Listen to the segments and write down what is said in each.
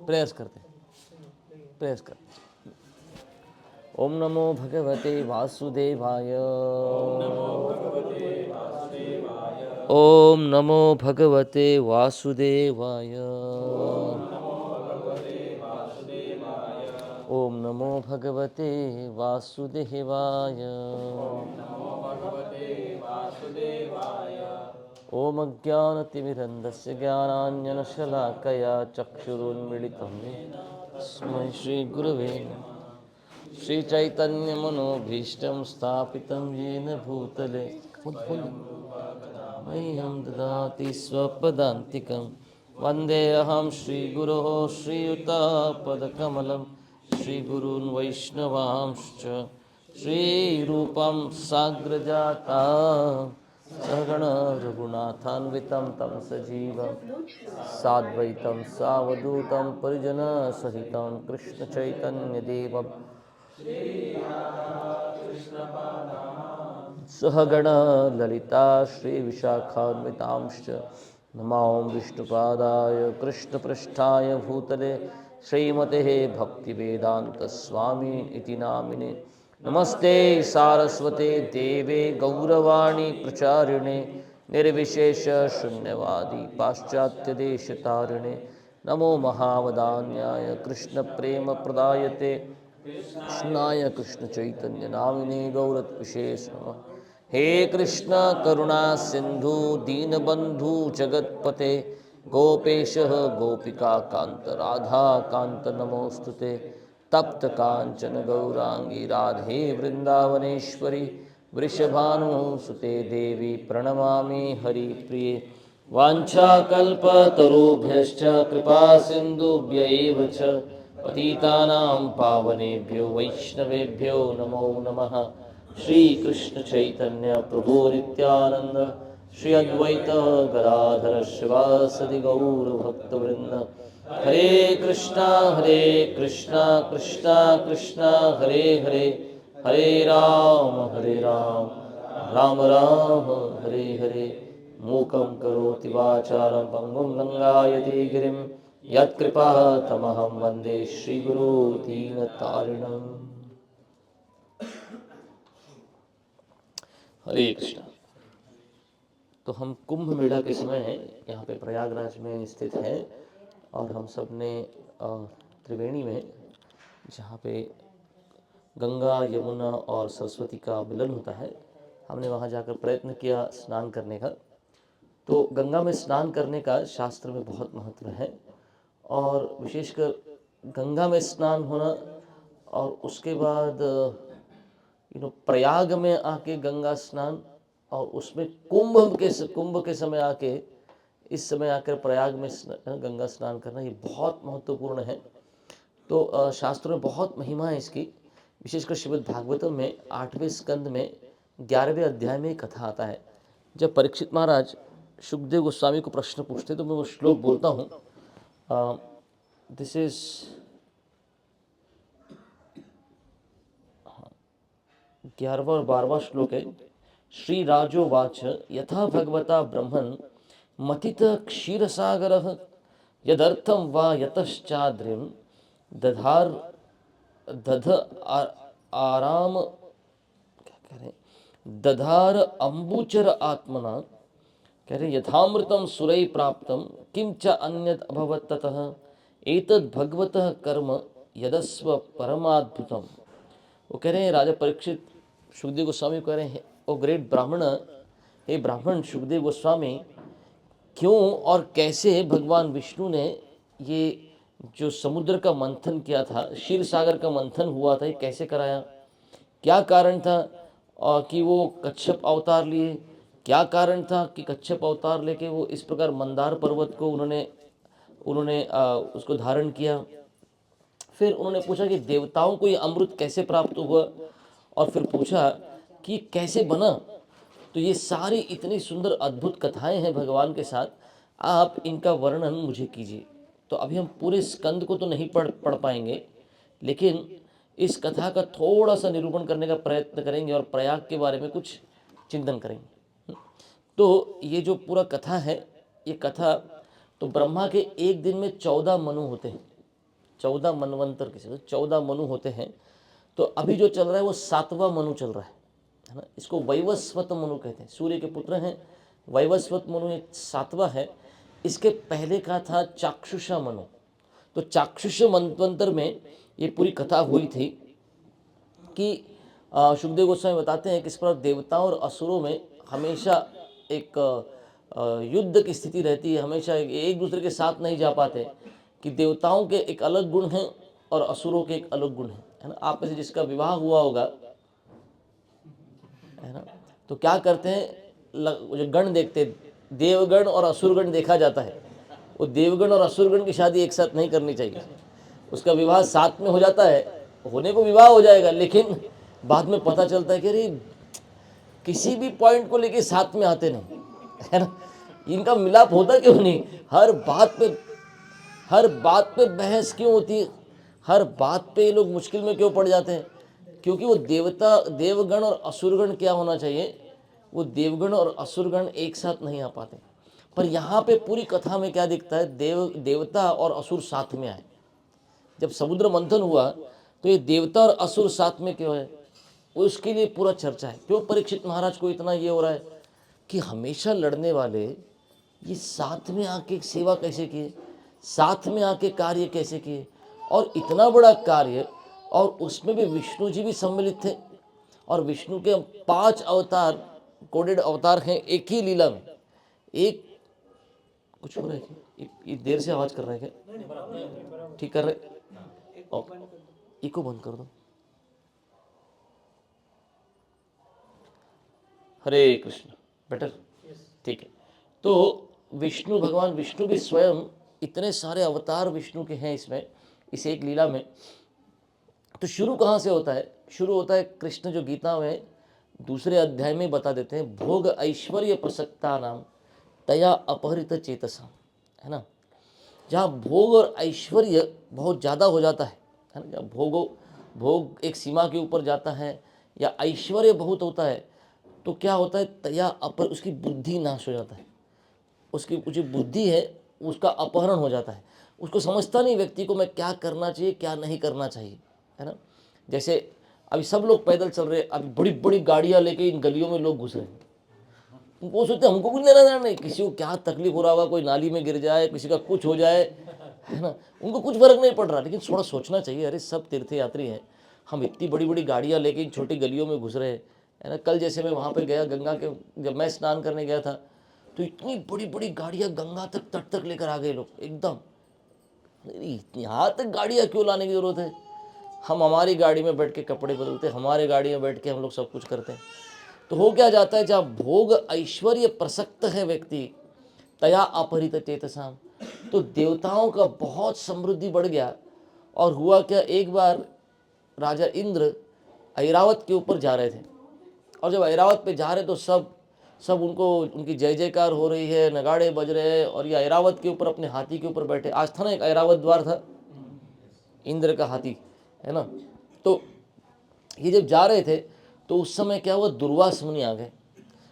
प्रयास करते प्रयास करते। ओम नमो भगवते वासुदेवाय। ओम नमो भगवते वासुदेवाय। ओम नमो भगवते वासुदेवाय। ओम अज्ञानतिमिरन्धस्य ज्ञानाञ्जनशलाकया चक्षुरुन्मीलितं येन तस्मै श्रीगुरवे नमः। श्रीचैतन्यमनोभीष्टं स्थापितं येन भूतले मह्यं ददाति स्वपदान्तिकं। वन्देऽहं श्रीगुरोः श्रीयुतापदकमलं श्रीगुरून् वैष्णवांश्च श्रीरूपं साग्रजाता सगण रघुनाथान्वितं तं सजीवं साद्वैतं सावधूतं परिजनसहितं कृष्णचैतन्यदेवं सहगण ललिता श्रीविशाखान्वितांश्च नमां विष्णुपादाय कृष्णपृष्ठाय भूतले श्रीमते भक्तिवेदान्तस्वामी इति नामिने। नमस्ते सारस्वते देवे गौरवाणी प्रचारिणे निर्विशेष शून्यवादी पाश्चात्यदेशतारिणे। नमो महावदान्याय कृष्णप्रेमप्रदायते कृष्णाय कृष्णचैतन्य नामिने गौरत्विषेश नमः। हे कृष्ण करुणा सिंधु दीनबंधु जगत्पते गोपेश गोपिका कांत राधा कांत नमोस्तुते। तप्त कांचन गौरांगी राधे वृंदावनेश्वरी वृषभानुसुते देवी प्रणमामि हरिप्रिये। वाञ्छाकल्पतरुभ्यश्च कृपा सिन्धुभ्यैव च पतितानां पावनेभ्यो वैष्णवेभ्यो नमो नमः। श्रीकृष्ण चैतन्य प्रभु नित्यानंद श्री अद्वैत गदाधर शिवासदि गौर भक्तवृंद। हरे कृष्णा कृष्णा कृष्णा हरे हरे, हरे राम राम राम हरे हरे। मूकं करोति वाचालं पंगुं लंघयते गिरिं यत्कृपातमहं वन्दे श्रीगुरो दीनतारिणम्। हरे कृष्णा। तो हम कुंभ मेला के समय यहाँ पे प्रयागराज में स्थित हैं और हम सब ने त्रिवेणी में, जहाँ पे गंगा यमुना और सरस्वती का मिलन होता है, हमने वहाँ जाकर प्रयत्न किया स्नान करने का। तो गंगा में स्नान करने का शास्त्र में बहुत महत्व है और विशेषकर गंगा में स्नान होना और उसके बाद प्रयाग में आके गंगा स्नान और उसमें कुंभ के समय आके इस समय आकर प्रयाग में गंगा स्नान करना, ये बहुत महत्वपूर्ण है। तो शास्त्रों में बहुत महिमा है इसकी। विशेषकर श्रीमद् भागवतम में 8वें स्कंद में 11वें अध्याय में कथा आता है। जब परीक्षित महाराज सुखदेव गोस्वामी को प्रश्न पूछते तो मैं वो श्लोक बोलता हूँ। दिस इज 11वां और 12वां श्लोक है। श्री राजोवाच यथा भगवता ब्रह्मन् मथित क्षीरसागरः यदर्थं वा यतश्चाद्रिं दधार दध आराम क्या कह रहे दधार अम्बुचर आत्मना, कह रहे यथामृतम सुरै प्राप्तम किम च अन्यद अभवत् ततः एतद् भगवतः कर्म यदस्व परमाद्भुतम। वो कह रहे हैं राजा परीक्षित सुखदेव गोस्वामी कह रहे हैं, ओ ग्रेट ब्राह्मण, हे ब्राह्मण सुखदेव गोस्वामी, क्यों और कैसे भगवान विष्णु ने ये जो समुद्र का मंथन किया था, क्षीर सागर का मंथन हुआ था, ये कैसे कराया, क्या कारण था कि वो कच्छप अवतार लिए, क्या कारण था कि कच्छप अवतार लेके वो इस प्रकार मंदार पर्वत को उन्होंने उसको धारण किया। फिर उन्होंने पूछा कि देवताओं को ये अमृत कैसे प्राप्त हुआ और फिर पूछा कि कैसे बना। तो ये सारी इतनी सुंदर अद्भुत कथाएं हैं भगवान के साथ, आप इनका वर्णन मुझे कीजिए। तो अभी हम पूरे स्कंद को तो नहीं पढ़ पाएंगे, लेकिन इस कथा का थोड़ा सा निरूपण करने का प्रयत्न करेंगे और प्रयाग के बारे में कुछ चिंतन करेंगे। तो ये जो पूरा कथा है, ये कथा तो ब्रह्मा के एक दिन में 14 मनु होते हैं, 14 मनवंतर किसे 14 मनु होते हैं। तो अभी जो चल रहा है वो 7वां मनु चल रहा है ना। इसको वैवस्वत मनु कहते हैं, सूर्य के पुत्र हैं। वैवस्वत मनु एक 7वां है। इसके पहले का था चाक्षुषा मनु। तो चाक्षुष मनवंतर में ये पूरी कथा हुई थी कि सुखदेव गोस्वामी बताते हैं कि इस पर देवताओं और असुरों में हमेशा एक युद्ध की स्थिति रहती है, हमेशा एक दूसरे के साथ नहीं जा पाते, कि देवताओं के एक अलग गुण हैं और असुरों के एक अलग गुण हैं, है ना। आप में से जिसका विवाह हुआ होगा, है ना, तो क्या करते हैं, जो गण देखते, देवगण और असुरगण देखा जाता है। वो देवगण और असुरगण की शादी एक साथ नहीं करनी चाहिए। उसका विवाह साथ में हो जाता है, होने को विवाह हो जाएगा, लेकिन बाद में पता चलता है कि अरे किसी भी पॉइंट को लेके साथ में आते नहीं, है ना। इनका मिलाप होता क्यों नहीं, हर बात पे बहस क्यों होती है, हर बात पे ये लोग मुश्किल में क्यों पड़ जाते हैं। क्योंकि वो देवगण और असुरगण क्या होना चाहिए, वो देवगण और असुरगण एक साथ नहीं आ पाते। पर यहाँ पे पूरी कथा में क्या दिखता है, देवता और असुर साथ में आए। जब समुद्र मंथन हुआ तो ये देवता और असुर साथ में क्यों है, उसके लिए पूरा चर्चा है। क्यों परीक्षित महाराज को इतना ये हो रहा है कि हमेशा लड़ने वाले ये साथ में आके सेवा कैसे किए, साथ में आके कार्य कैसे किए, और इतना बड़ा कार्य, और उसमें भी विष्णु जी भी सम्मिलित थे। और विष्णु के 5 अवतार, कोडेड अवतार हैं एक ही लीला में। एक कुछ हो रहा है क्या, ये देर से आवाज कर रहा है क्या, ठीक कर रहे, इको बंद कर दो। हरे कृष्ण, बेटर, ठीक है। तो विष्णु, भगवान विष्णु भी स्वयं, इतने सारे अवतार विष्णु के हैं इसमें, इस एक लीला में। तो शुरू कहाँ से होता है, शुरू होता है कृष्ण जो गीता में दूसरे अध्याय में बता देते हैं, भोग ऐश्वर्य प्रसक्ता नाम तया अपहरित चेतसा, है ना। जहाँ भोग और ऐश्वर्य बहुत ज़्यादा हो जाता है ना, जब भोग एक सीमा के ऊपर जाता है या ऐश्वर्य बहुत होता है, तो क्या होता है, तया उसकी बुद्धि नाश हो जाता है। उसकी जो बुद्धि है उसका अपहरण हो जाता है। उसको समझता नहीं व्यक्ति को, मैं क्या करना चाहिए क्या नहीं करना चाहिए, है ना। जैसे अभी सब लोग पैदल चल रहे हैं, अभी बड़ी बड़ी गाड़ियाँ लेके इन गलियों में लोग घुस रहे हैं। वो सोचते हैं हमको कुछ लेना देना नहीं, किसी को क्या तकलीफ हो रहा होगा, कोई नाली में गिर जाए, किसी का कुछ हो जाए, है ना, उनको कुछ फर्क नहीं पड़ रहा। लेकिन थोड़ा सोचना चाहिए, अरे सब तीर्थयात्री हैं, हम इतनी बड़ी बड़ी गाड़ियाँ लेके इन छोटी गलियों में घुस रहे हैं, है ना। कल जैसे मैं वहाँ पे गया गंगा के, जब मैं स्नान करने गया था, तो इतनी बड़ी बड़ी गाड़ियाँ गंगा तक, तट तक लेकर आ गए लोग एकदम। यहाँ तक गाड़ियाँ क्यों लाने की जरूरत है, हम हमारी गाड़ी में बैठ के कपड़े बदलते, हमारे गाड़ी में बैठ के हम लोग सब कुछ करते हैं। तो हो क्या जाता है, जहाँ भोग ऐश्वर्य प्रसक्त है व्यक्ति, तया अपहरित चेतसाम, तो देवताओं का बहुत समृद्धि बढ़ गया। और हुआ क्या, एक बार राजा इंद्र ऐरावत के ऊपर जा रहे थे, और जब ऐरावत पे जा रहे तो सब उनकी जय जयकार हो रही है, नगाड़े बज रहे हैं, और ये ऐरावत के ऊपर अपने हाथी के ऊपर बैठे। आज था ना एक ऐरावत द्वार था, इंद्र का हाथी, है ना। तो ये जब जा रहे थे तो उस समय क्या हुआ, दुर्वास मुनि आ गए।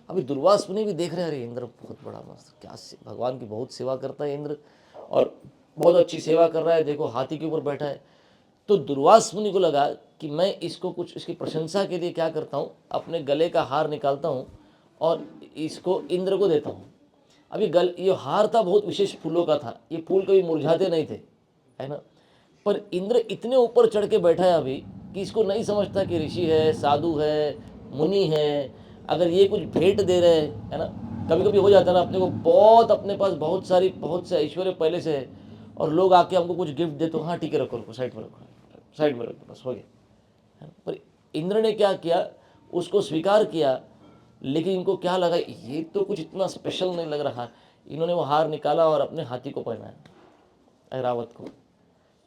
अभी दुर्वास मुनि भी देख रहे हैं, अरे इंद्र बहुत बड़ा मस्त, क्या भगवान की बहुत सेवा करता है इंद्र, और बहुत अच्छी सेवा कर रहा है, देखो हाथी के ऊपर बैठा है। तो दुर्वास मुनि को लगा कि मैं इसको कुछ, इसकी प्रशंसा के लिए क्या करता हूँ, अपने गले का हार निकालता हूँ और इसको इंद्र को देता हूँ। अभी ये हार था बहुत विशेष फूलों का था, ये फूल कभी मुरझाते नहीं थे, है ना। पर इंद्र इतने ऊपर चढ़ के बैठा है अभी कि इसको नहीं समझता कि ऋषि है, साधु है, मुनि है, अगर ये कुछ भेंट दे रहे हैं, है ना। कभी कभी हो जाता है ना, अपने को बहुत, अपने पास बहुत से ऐश्वर्य पहले से है, और लोग आके हमको कुछ गिफ्ट दे तो हाँ ठीक है रखो, साइड में रखो, साइड में रखो, बस हो गया। पर इंद्र ने क्या किया, उसको स्वीकार किया, लेकिन इनको क्या लगा, ये तो कुछ इतना स्पेशल नहीं लग रहा। इन्होंने वो हार निकाला और अपने हाथी को पहनाया, ऐरावत को,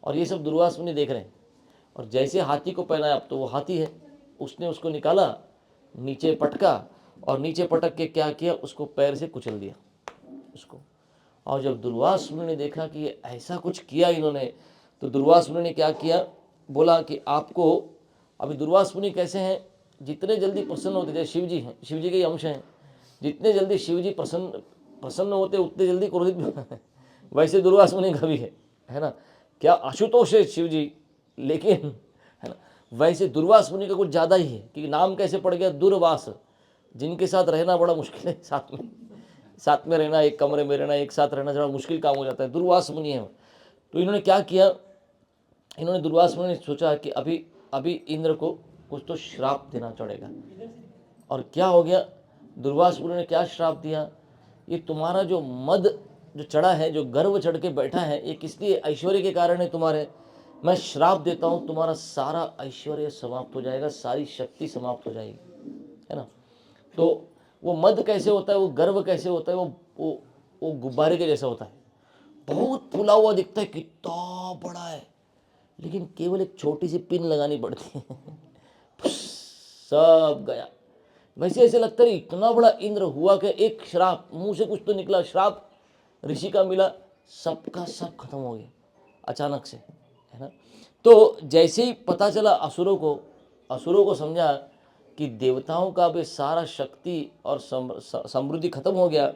और ये सब दुर्वास मुनि देख रहे हैं। और जैसे हाथी को पहनाया, अब तो वो हाथी है, उसने उसको निकाला, नीचे पटका, और नीचे पटक के क्या किया, उसको पैर से कुचल दिया उसको। और जब दुर्वास मुनि ने देखा कि ये ऐसा कुछ किया इन्होंने, तो दुर्वास मुनि ने क्या किया, बोला कि आपको, अभी दुर्वास मुनि कैसे हैं, जितने जल्दी प्रसन्न होते, जैसे शिव जी हैं, शिव जी के अंश हैं, जितने जल्दी शिव जी प्रसन्न होते उतने जल्दी क्रोधित भी वैसे दुर्वास मुनि का भी है ना। क्या आशुतोष है शिव जी, लेकिन है ना वैसे दुर्वास मुनि का कुछ ज़्यादा ही है कि नाम कैसे पड़ गया दुर्वास, जिनके साथ रहना बड़ा मुश्किल है, साथ में रहना, एक कमरे में रहना, एक साथ रहना, जरा मुश्किल काम हो जाता है। दुर्वास मुनि है। तो इन्होंने क्या किया, इन्होंने दुर्वास मुनि ने सोचा कि अभी अभी इंद्र को कुछ तो श्राप देना चढ़ेगा। और क्या हो गया, दुर्वास मुनि ने क्या श्राप दिया, ये तुम्हारा जो मद जो चढ़ा है, जो गर्व चढ़ के बैठा है, ये किस लिए, ऐश्वर्य के कारण है तुम्हारे। मैं श्राप देता हूँ, तुम्हारा सारा ऐश्वर्य समाप्त हो जाएगा, सारी शक्ति समाप्त हो जाएगी, है ना। तो वो मद कैसे होता है, वो गर्व कैसे होता है, वो गुब्बारे के जैसा होता है, बहुत फूला हुआ दिखता है, कितना बड़ा है, लेकिन केवल एक छोटी सी पिन लगानी पड़ती है सब गया। वैसे ऐसे लगता है इतना बड़ा इंद्र हुआ कि एक श्राप, मुंह से कुछ तो निकला, श्राप ऋषि का मिला, सबका सब खत्म हो गया अचानक से, है ना। तो जैसे ही पता चला असुरों को समझा कि देवताओं का भी सारा शक्ति और समृद्धि खत्म हो गया,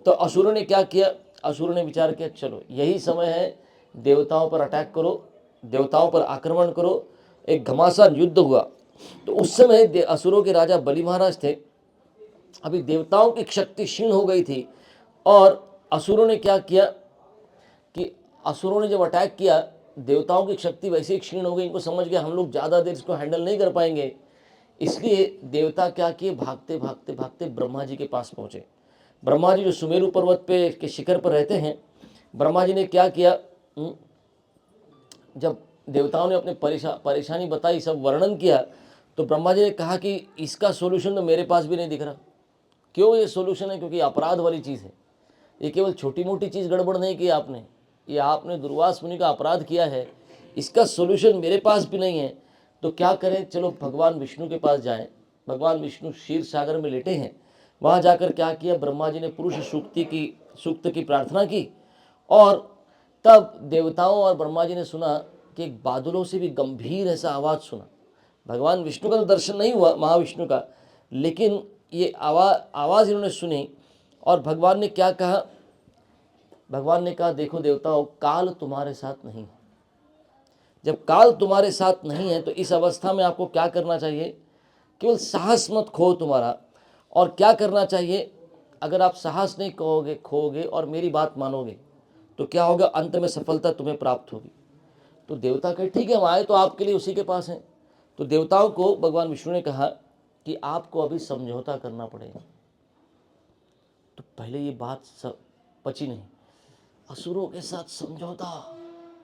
तो असुरों ने क्या किया, असुरों ने विचार किया चलो यही समय है, देवताओं पर अटैक करो, देवताओं पर आक्रमण करो। एक घमासान युद्ध हुआ। तो उस समय असुरों के राजा बलि महाराज थे। अभी देवताओं की शक्ति क्षीण हो गई थी, और असुरों ने क्या किया कि असुरों ने जब अटैक किया, देवताओं की शक्ति वैसे ही क्षीण हो गई, इनको समझ गया हम लोग ज़्यादा देर इसको हैंडल नहीं कर पाएंगे। इसलिए देवता क्या किए, भागते भागते भागते ब्रह्मा जी के पास पहुँचे। ब्रह्मा जी जो सुमेरु पर्वत पे के शिखर पर रहते हैं, ब्रह्मा जी ने क्या किया, जब देवताओं ने अपने परेशानी बताई, सब वर्णन किया, तो ब्रह्मा जी ने कहा कि इसका सोल्यूशन तो मेरे पास भी नहीं दिख रहा। क्यों ये सोल्यूशन है, क्योंकि अपराध वाली चीज़ है, ये केवल छोटी मोटी चीज़ गड़बड़ नहीं की आपने, ये आपने दुर्वास मुनि का अपराध किया है, इसका सोल्यूशन मेरे पास भी नहीं है। तो क्या करें, चलो भगवान विष्णु के पास जाएं। भगवान विष्णु क्षीर सागर में लेटे हैं, वहाँ जाकर क्या किया, ब्रह्मा जी ने पुरुष सूक्त की प्रार्थना की, और तब देवताओं और ब्रह्मा जी ने सुना कि एक बादलों से भी गंभीर ऐसा आवाज़ सुना। भगवान विष्णु का तो दर्शन नहीं हुआ, महाविष्णु का, लेकिन ये आवाज़ इन्होंने सुनी। और भगवान ने क्या कहा, भगवान ने कहा देखो देवताओं, काल तुम्हारे साथ नहीं है। जब काल तुम्हारे साथ नहीं है तो इस अवस्था में आपको क्या करना चाहिए, केवल साहस मत खो तुम्हारा। और क्या करना चाहिए, अगर आप साहस नहीं खोओगे और मेरी बात मानोगे तो क्या होगा, अंत में सफलता तुम्हें प्राप्त होगी। तो देवता कहे ठीक है, हम आए तो आपके लिए उसी के पास हैं। तो देवताओं को भगवान विष्णु ने कहा कि आपको अभी समझौता करना पड़ेगा। तो पहले ये बात पची नहीं, असुरों के साथ समझौता।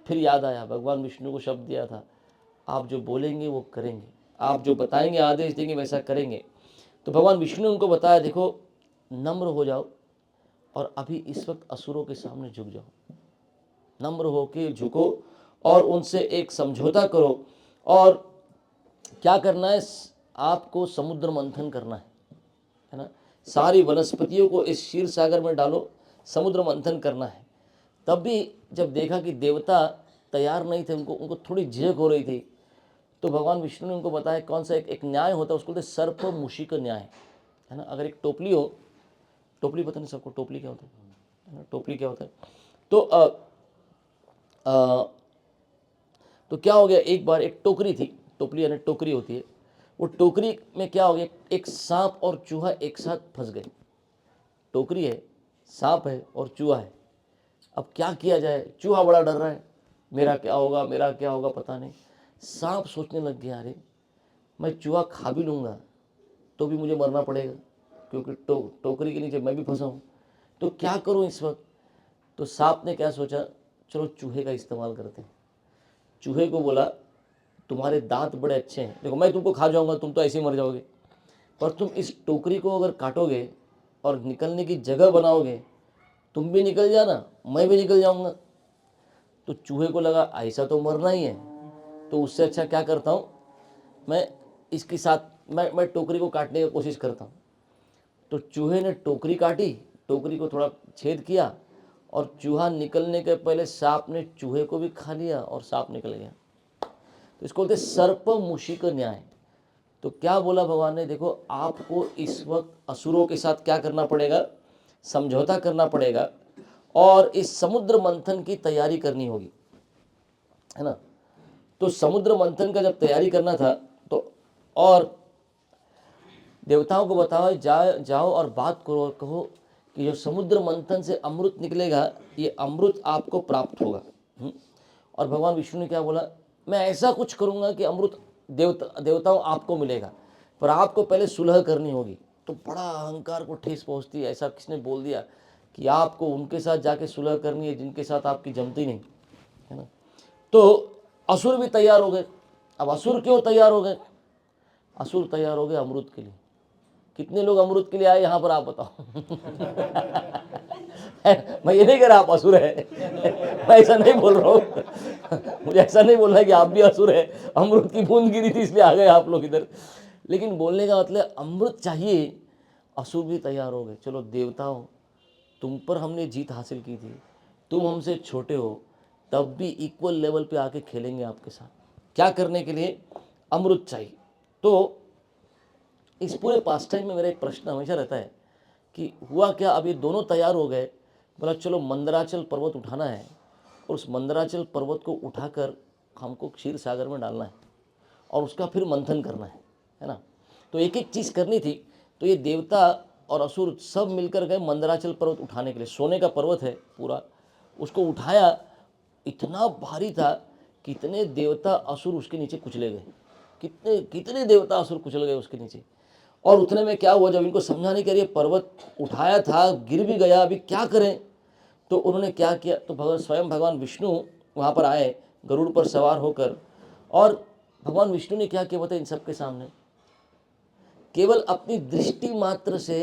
फिर याद आया, भगवान विष्णु को शब्द दिया था, आप जो बोलेंगे वो करेंगे, आप जो बताएंगे आदेश देंगे वैसा करेंगे। तो भगवान विष्णु ने उनको बताया देखो, नम्र हो जाओ और अभी इस वक्त असुरों के सामने झुक जाओ, नम्र होकर झुको और उनसे एक समझौता करो। और क्या करना है, आपको समुद्र मंथन करना है ना, सारी वनस्पतियों को इस क्षीर सागर में डालो, समुद्र मंथन करना है। तब भी जब देखा कि देवता तैयार नहीं थे, उनको थोड़ी झिझक हो रही थी, तो भगवान विष्णु ने उनको बताया कौन सा एक न्याय होता है, उसको बोलते सर्प मूषिक न्याय, है ना। अगर एक टोपली हो, टोपली पता नहीं सबको टोपली क्या होता है ना, टोपली क्या होता है, तो क्या हो गया, एक बार एक टोकरी थी, टोपली यानी टोकरी होती है, वो टोकरी में क्या हो गया, एक सांप और चूहा एक साथ फंस गए। टोकरी है, सांप है और चूहा है। अब क्या किया जाए, चूहा बड़ा डर रहा है, मेरा क्या होगा, मेरा क्या होगा पता नहीं। सांप सोचने लग गया, अरे मैं चूहा खा भी लूँगा तो भी मुझे मरना पड़ेगा, क्योंकि टोकरी के नीचे मैं भी फंसा हूँ, तो क्या करूँ इस वक्त। तो सांप ने क्या सोचा, चलो चूहे का इस्तेमाल करते हैं। चूहे को बोला तुम्हारे दांत बड़े अच्छे हैं, देखो मैं तुमको खा जाऊँगा, तुम तो ऐसे ही मर जाओगे, पर तुम इस टोकरी को अगर काटोगे और निकलने की जगह बनाओगे, तुम भी निकल जाना, मैं भी निकल जाऊँगा। तो चूहे को लगा ऐसा तो मरना ही है, तो उससे अच्छा क्या करता हूँ, मैं इसके साथ मैं टोकरी को काटने की कोशिश करता हूँ। तो चूहे ने टोकरी काटी, टोकरी को थोड़ा छेद किया, और चूहा निकलने के पहले सांप ने चूहे को भी खा लिया और सांप निकल गया। तो इसको बोलते सर्प मूषिक न्याय। तो क्या बोला भगवान ने, देखो आपको इस वक्त असुरों के साथ क्या करना पड़ेगा, समझौता करना पड़ेगा। और इस समुद्र मंथन की तैयारी करनी होगी, है ना। तो समुद्र मंथन का जब तैयारी करना था तो और देवताओं को बताओ जाओ और बात करो और कहो कि जो समुद्र मंथन से अमृत निकलेगा ये अमृत आपको प्राप्त होगा। और भगवान विष्णु ने क्या बोला, मैं ऐसा कुछ करूंगा कि अमृत देवताओं आपको मिलेगा, पर आपको पहले सुलह करनी होगी। तो बड़ा अहंकार को ठेस पहुंचती है, ऐसा किसने बोल दिया कि आपको उनके साथ जाके सुलह करनी है जिनके साथ आपकी जमती नहीं, है ना। तो असुर भी तैयार हो गए। अब असुर क्यों तैयार हो गए? असुर तैयार हो गए अमृत के लिए। कितने लोग अमृत के लिए आए यहाँ पर आप बताओ? मैं ये नहीं कह रहा आप असुर है, मैं ऐसा नहीं बोल रहा हूँ, मुझे ऐसा नहीं बोलना है कि आप भी असुर है, अमृत की बूंद गिरी थी इसलिए आ गए आप लोग इधर। लेकिन बोलने का मतलब अमृत चाहिए, असुर भी तैयार हो गए। चलो देवताओं, तुम पर हमने जीत हासिल की थी, तुम हमसे छोटे हो, तब भी इक्वल लेवल पे आके खेलेंगे आपके साथ। क्या करने के लिए? अमृत चाहिए। तो इस पूरे पास टाइम में मेरा एक प्रश्न हमेशा रहता है कि हुआ क्या, अब ये दोनों तैयार हो गए, बोला चलो मंदराचल पर्वत उठाना है और उस मंदराचल पर्वत को उठाकर हमको क्षीर सागर में डालना है और उसका फिर मंथन करना है ना। तो एक एक चीज़ करनी थी। तो ये देवता और असुर सब मिलकर गए मंदराचल पर्वत उठाने के लिए। सोने का पर्वत है पूरा, उसको उठाया। इतना भारी था, कितने देवता असुर उसके नीचे कुचले गए, कितने कितने देवता असुर कुचल गए उसके नीचे। और उतने में क्या हुआ, जब इनको समझाने के लिए पर्वत उठाया था, गिर भी गया, अभी क्या करें। तो उन्होंने क्या किया, तो स्वयं भगवान विष्णु वहाँ पर आए गरुड़ पर सवार होकर। और भगवान विष्णु ने क्या किया बताया इन सबके सामने, केवल अपनी दृष्टि मात्र से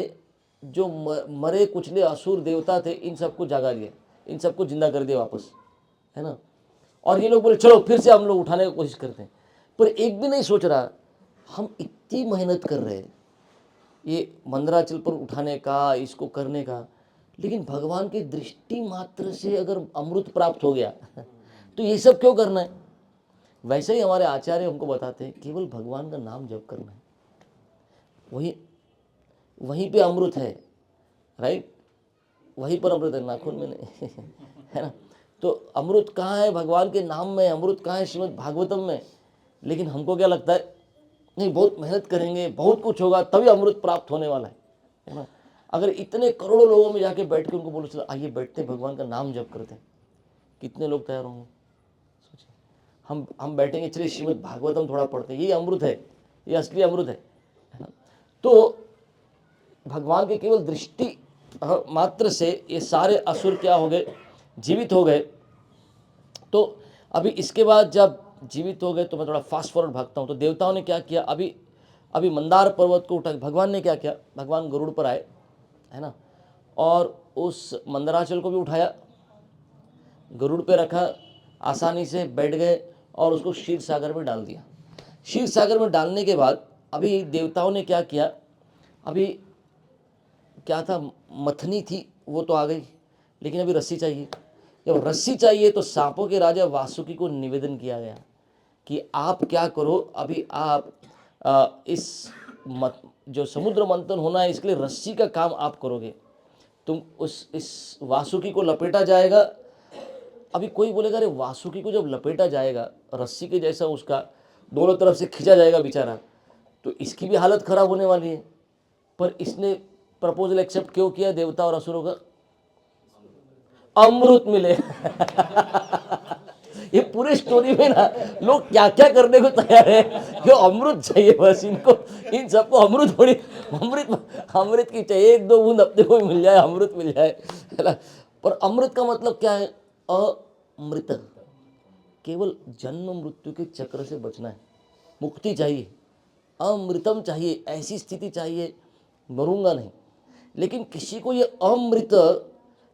जो मरे कुचले असुर देवता थे इन सबको जगा दिया, इन सबको जिंदा कर दिया वापस, है ना। और ये लोग बोले चलो फिर से हम लोग उठाने की कोशिश करते हैं। पर एक भी नहीं सोच रहा, हम इतनी मेहनत कर रहे हैं ये मंदराचल पर उठाने का, इसको करने का, लेकिन भगवान की दृष्टि मात्र से अगर अमृत प्राप्त हो गया तो ये सब क्यों करना है। वैसे ही हमारे आचार्य हमको बताते हैं केवल भगवान का नाम जप करना है, वहीं पे अमृत है, राइट, वहीं पर अमृत है, नाखून में नहीं है ना। तो अमृत कहाँ है? भगवान के नाम में। अमृत कहाँ है? श्रीमद् भागवतम में। लेकिन हमको क्या लगता है, नहीं बहुत मेहनत करेंगे, बहुत कुछ होगा तभी अमृत प्राप्त होने वाला है ना। अगर इतने करोड़ों लोगों में जाके बैठ के उनको बोलो चलो आइए बैठते भगवान का नाम जप करते हैं, कितने लोग तैयार होंगे? सोचिए, हम बैठेंगे, चलिए श्रीमद् भागवतम थोड़ा पढ़ते हैं, ये अमृत है, ये असली अमृत है ना। तो भगवान के केवल दृष्टि मात्र से ये सारे असुर क्या हो गए, जीवित हो गए। तो अभी इसके बाद जब जीवित हो गए तो मैं थोड़ा फास्ट फॉरवर्ड भागता हूँ। तो देवताओं ने क्या किया, अभी मंदार पर्वत को उठा, भगवान ने क्या किया, भगवान गरुड़ पर आए, है ना, और उस मंदराचल को भी उठाया, गरुड़ पे रखा, आसानी से बैठ गए और उसको क्षीर सागर में डाल दिया। क्षीर सागर में डालने के बाद अभी देवताओं ने क्या किया, अभी क्या था, मथनी थी वो तो आ गई, लेकिन अभी रस्सी चाहिए। जब रस्सी चाहिए तो सांपों के राजा वासुकी को निवेदन किया गया कि आप क्या करो, अभी आप जो समुद्र मंथन होना है इसके लिए रस्सी का काम आप करोगे। तुम इस वासुकी को लपेटा जाएगा। अभी कोई बोलेगा अरे वासुकी को जब लपेटा जाएगा रस्सी के जैसा, उसका दोनों तरफ से खींचा जाएगा बेचारा, तो इसकी भी हालत खराब होने वाली है। पर इसने प्रपोजल एक्सेप्ट क्यों किया देवता और असुरों का? अमृत मिले ये पूरे स्टोरी में ना लोग क्या क्या करने को तैयार है, क्यों अमृत चाहिए बस इनको, इन सबको अमृत थोड़ी, अमृत की चाहिए, एक दो बूंद अपने को भी मिल जाए, अमृत मिल जाए, है ना। पर अमृत का मतलब क्या है? अमृत, केवल जन्म मृत्यु के चक्र से बचना है, मुक्ति चाहिए, अमृतम चाहिए, ऐसी स्थिति चाहिए, मरूंगा नहीं। लेकिन किसी को ये अमृत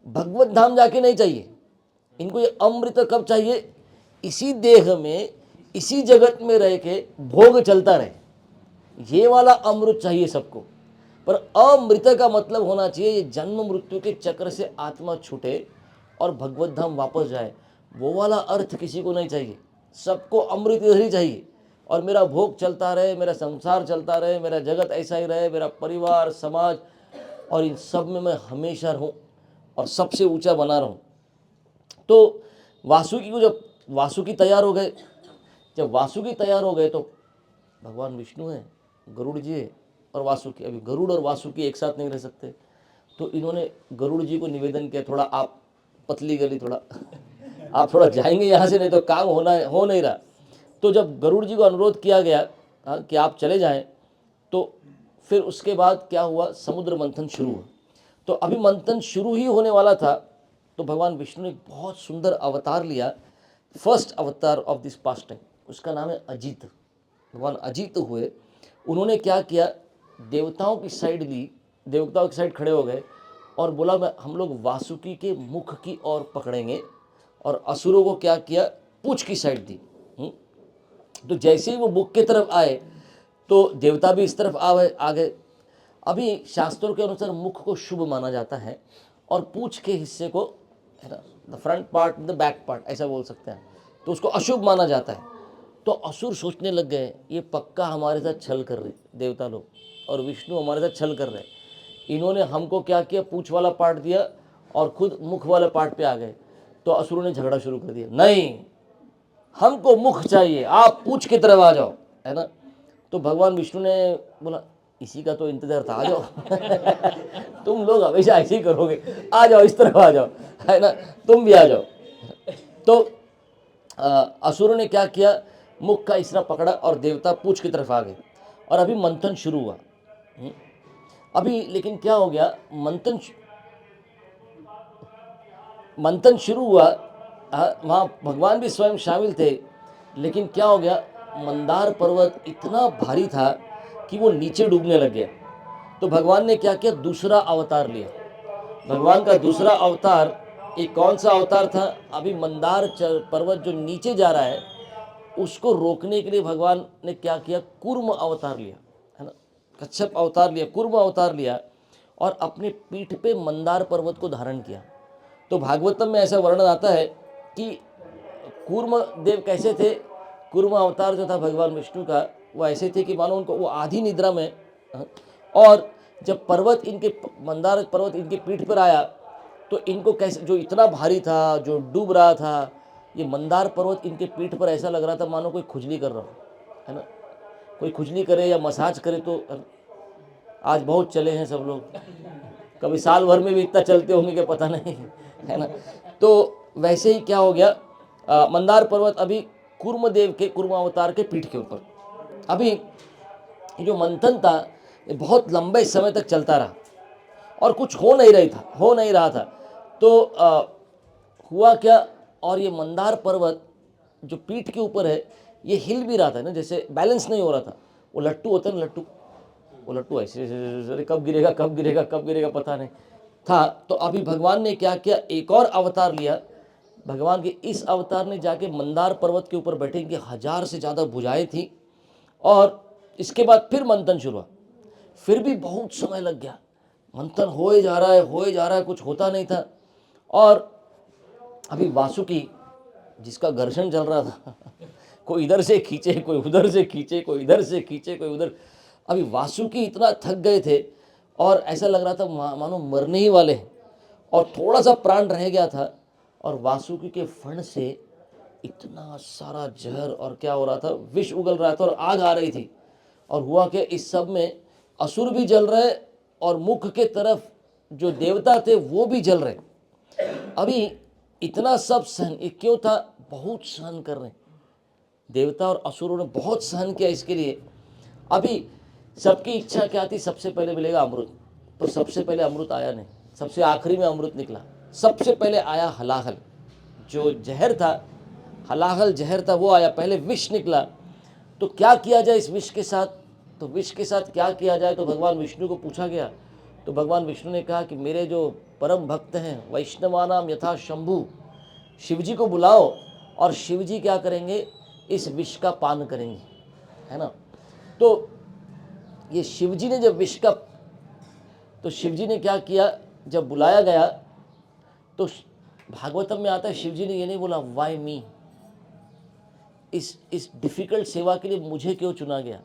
भगवत धाम जाके नहीं चाहिए, इनको ये अमृत कब चाहिए? इसी देह में, इसी जगत में रह के भोग चलता रहे, ये वाला अमृत चाहिए सबको। पर अमृत का मतलब होना चाहिए ये जन्म मृत्यु के चक्र से आत्मा छूटे और भगवत धाम वापस जाए, वो वाला अर्थ किसी को नहीं चाहिए। सबको अमृत ही चाहिए और मेरा भोग चलता रहे, मेरा संसार चलता रहे, मेरा जगत ऐसा ही रहे, मेरा परिवार समाज और इन सब में मैं हमेशा रहूं। और सबसे ऊंचा बना रहा हूँ। तो वासुकी को जब वासुकी तैयार हो गए, जब वासुकी तैयार हो गए तो भगवान विष्णु है, गरुड़ जी है और वासुकी, अभी गरुड़ और वासुकी एक साथ नहीं रह सकते। तो इन्होंने गरुड़ जी को निवेदन किया, थोड़ा आप पतली गली, थोड़ा आप थोड़ा जाएंगे यहाँ से, नहीं तो काम हो नहीं रहा। तो जब गरुड़ जी को अनुरोध किया गया कि आप चले जाएं, तो फिर उसके बाद क्या हुआ, समुद्र मंथन शुरू हुआ। तो अभी मंथन शुरू ही होने वाला था, तो भगवान विष्णु ने एक बहुत सुंदर अवतार लिया, फर्स्ट अवतार ऑफ दिस पास्ट टाइम, उसका नाम है अजित। भगवान अजित हुए। उन्होंने क्या किया, देवताओं की साइड ली, देवताओं की साइड खड़े हो गए और बोला मैं हम लोग वासुकी के मुख की ओर पकड़ेंगे, और असुरों को क्या किया, पूंछ की साइड दी। तो जैसे ही वो मुख की तरफ आए तो देवता भी इस तरफ आ गए। अभी शास्त्रों के अनुसार मुख को शुभ माना जाता है और पूंछ के हिस्से को, है ना, the front part the back part ऐसा बोल सकते हैं, तो उसको अशुभ माना जाता है। तो असुर सोचने लग गए ये पक्का हमारे साथ छल कर रहे, देवता लोग और विष्णु हमारे साथ छल कर रहे। इन्होंने हमको क्या किया, पूंछ वाला पार्ट दिया और खुद मुख वाले पार्ट पे आ गए। तो असुरों ने झगड़ा शुरू कर दिया, नहीं हमको मुख चाहिए, आप पूंछ की तरफ आ जाओ, है ना। तो भगवान विष्णु ने बोला इसी का तो इंतजार था, आ जाओ तुम लोग हमेशा ऐसे ही करोगे, आ जाओ इस तरफ आ जाओ, है ना, तुम भी आ जाओ। तो असुरों ने क्या किया, मुख का इसरा पकड़ा और देवता पूंछ की तरफ आ गए और अभी मंथन शुरू हुआ। अभी लेकिन क्या हो गया, मंथन शुरू हुआ, वहाँ भगवान भी स्वयं शामिल थे, लेकिन क्या हो गया, मंदार पर्वत इतना भारी था कि वो नीचे डूबने लग गया। तो भगवान ने क्या किया, दूसरा अवतार लिया। भगवान का दूसरा अवतार एक कौन सा अवतार था, अभी मंदार पर्वत जो नीचे जा रहा है उसको रोकने के लिए भगवान ने क्या किया, कूर्म अवतार लिया, है ना, कच्छप अवतार लिया, कूर्म अवतार लिया और अपने पीठ पे मंदार पर्वत को धारण किया। तो भागवतम में ऐसा वर्णन आता है कि कूर्म देव कैसे थे, कूर्म अवतार जो था भगवान विष्णु का, वो ऐसे थे कि मानो उनको वो आधी निद्रा में, और जब पर्वत इनके मंदार पर्वत इनके पीठ पर आया तो इनको कैसे, जो इतना भारी था, जो डूब रहा था, ये मंदार पर्वत इनके पीठ पर ऐसा लग रहा था मानो कोई खुजली कर रहा हो, है ना, कोई खुजली करे या मसाज करे। तो आज बहुत चले हैं सब लोग, कभी साल भर में भी इतना चलते होंगे कि पता नहीं, है ना। तो वैसे ही क्या हो गया, मंदार पर्वत अभी कूर्म देव के, कूर्म अवतार के पीठ के ऊपर, अभी जो मंथन था ये बहुत लंबे समय तक चलता रहा और कुछ हो नहीं रहा था। तो हुआ क्या, और ये मंदार पर्वत जो पीठ के ऊपर है ये हिल भी रहा था ना, जैसे बैलेंस नहीं हो रहा था। वो लट्टू होता है ना, लट्टू, वो लट्टू ऐसे अरे कब गिरेगा कब गिरेगा कब गिरेगा पता नहीं था। तो अभी भगवान ने क्या किया, एक और अवतार लिया। भगवान के इस अवतार ने जाके मंदार पर्वत के ऊपर बैठे, इनकी 1000 से ज़्यादा भुजाएं थी, और इसके बाद फिर मंथन शुरू हुआ। फिर भी बहुत समय लग गया, मंथन होए जा रहा है, कुछ होता नहीं था। और अभी वासुकी जिसका घर्षण चल रहा था कोई इधर से खींचे, कोई उधर से खींचे, कोई इधर से खींचे, कोई उधर। अभी वासुकी इतना थक गए थे और ऐसा लग रहा था मानो मरने ही वाले हैं, और थोड़ा सा प्राण रह गया था, और वासुकी के फण से इतना सारा जहर और क्या हो रहा था, विष उगल रहा था और आग आ रही थी। और हुआ कि इस सब में असुर भी जल रहे और मुख के तरफ जो देवता थे वो भी जल रहे। अभी इतना सब सहन, ये क्यों था, बहुत सहन कर रहे, देवता और असुरों ने बहुत सहन किया इसके लिए। अभी सबकी इच्छा क्या थी, सबसे पहले मिलेगा अमृत, तो सबसे पहले अमृत आया नहीं, सबसे आखिरी में अमृत निकला। सबसे पहले आया हलाहल, जो जहर था, हलाहल जहर था वो आया, पहले विष निकला। तो क्या किया जाए इस विष के साथ, तो विष के साथ क्या किया जाए, तो भगवान विष्णु को पूछा गया। तो भगवान विष्णु ने कहा कि मेरे जो परम भक्त हैं वैष्णवानाम यथा शंभु, शिव जी को बुलाओ और शिव जी क्या करेंगे, इस विष का पान करेंगे, है ना। तो ये शिव जी ने जब विष का, तो शिव जी ने क्या किया, जब बुलाया गया तो भागवतम में आता है शिव जी ने ये नहीं बोला वाई मी, इस डिफिकल्ट सेवा के लिए मुझे क्यों चुना गया।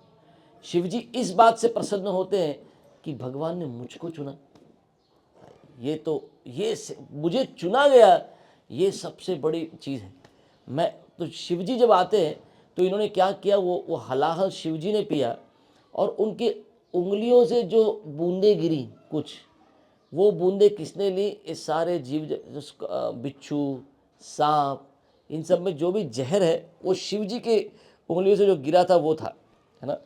शिव जी इस बात से प्रसन्न होते हैं कि भगवान ने मुझको चुना, ये तो मुझे चुना गया, ये सबसे बड़ी चीज़ है। मैं तो शिव जी जब आते हैं तो इन्होंने क्या किया, वो हलाहल शिव जी ने पिया और उनकी उंगलियों से जो बूंदें गिरी कुछ, वो बूंदें किसने ली, इस सारे जीव बिच्छू, सांप, इन सब में जो भी जहर है वो शिव जी के उंगलियों से जो गिरा था वो था, है ना।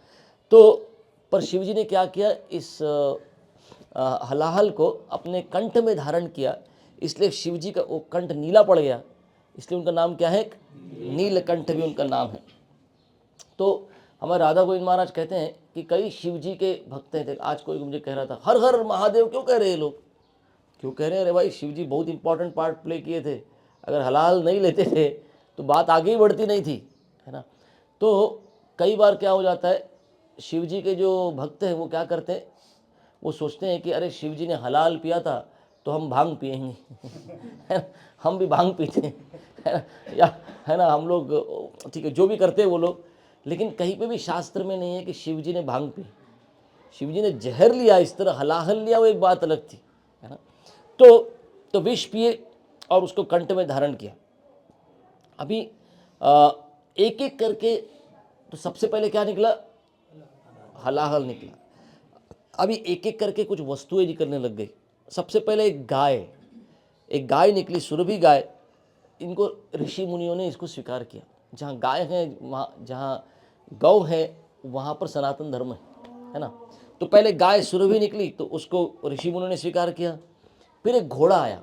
तो पर शिव जी ने क्या किया, इस हलाहल को अपने कंठ में धारण किया, इसलिए शिव जी का वो कंठ नीला पड़ गया, इसलिए उनका नाम क्या है, नीलकंठ भी उनका नाम है। तो हमारे राधा गोविंद महाराज कहते हैं कि कई शिव जी के भक्त थे। आज कोई मुझे कह रहा था, हर हर महादेव क्यों कह रहे हैं लोग, क्यों कह रहे हैं, अरे भाई शिव जी बहुत इंपॉर्टेंट पार्ट प्ले किए थे, अगर हलाल नहीं लेते थे तो बात आगे ही बढ़ती नहीं थी, है ना। तो कई बार क्या हो जाता है, शिव जी के जो भक्त हैं वो क्या करते हैं, वो सोचते हैं कि अरे शिव जी ने हलाल पिया था तो हम भांग पिएंगे है ना? हम भी भांग पीते हैं, है ना, या है ना, हम लोग ठीक है जो भी करते हैं वो लोग, लेकिन कहीं पे भी शास्त्र में नहीं है कि शिव जी ने भांग पी। शिव जी ने जहर लिया, इस तरह हलाहल लिया, वो एक बात अलग थी, है ना। तो विष पिए और उसको कंठ में धारण किया। अभी एक एक करके, तो सबसे पहले क्या निकला, हलाहल निकला। अभी एक एक करके कुछ वस्तुएं निकलने लग गई। सबसे पहले एक गाय निकली, सुरभि गाय। इनको ऋषि मुनियों ने इसको स्वीकार किया। जहाँ गाय है, वहाँ जहाँ गौ है वहाँ पर सनातन धर्म है ना। तो पहले गाय सुरभि निकली तो उसको ऋषि मुनियों ने स्वीकार किया। फिर एक घोड़ा आया,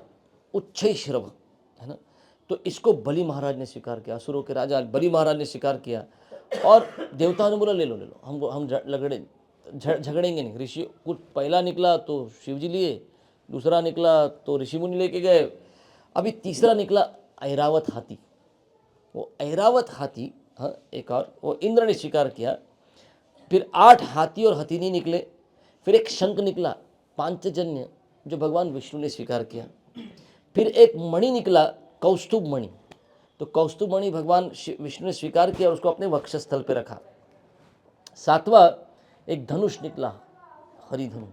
उच्छैश्रव, है ना, तो इसको बलि महाराज ने स्वीकार किया, असुरों के राजा बलि महाराज ने स्वीकार किया। और देवताओं ने बोला ले लो हम झगड़ेंगे नहीं। ऋषि कुछ पहला निकला तो शिव जी लिए, दूसरा निकला तो ऋषि मुनि लेके गए, अभी तीसरा निकला ऐरावत हाथी। वो ऐरावत हाथी, हाँ, एक और वो इंद्र ने स्वीकार किया। फिर 8 हाथी और हथिनी निकले। फिर एक शंख निकला पांचजन्य, जो भगवान विष्णु ने स्वीकार किया। फिर एक मणि निकला, कौस्तुभ मणि, तो कौस्तुभ मणि भगवान विष्णु ने स्वीकार किया और उसको अपने वक्षस्थल पर रखा। 7वां एक धनुष निकला, हरिधनु,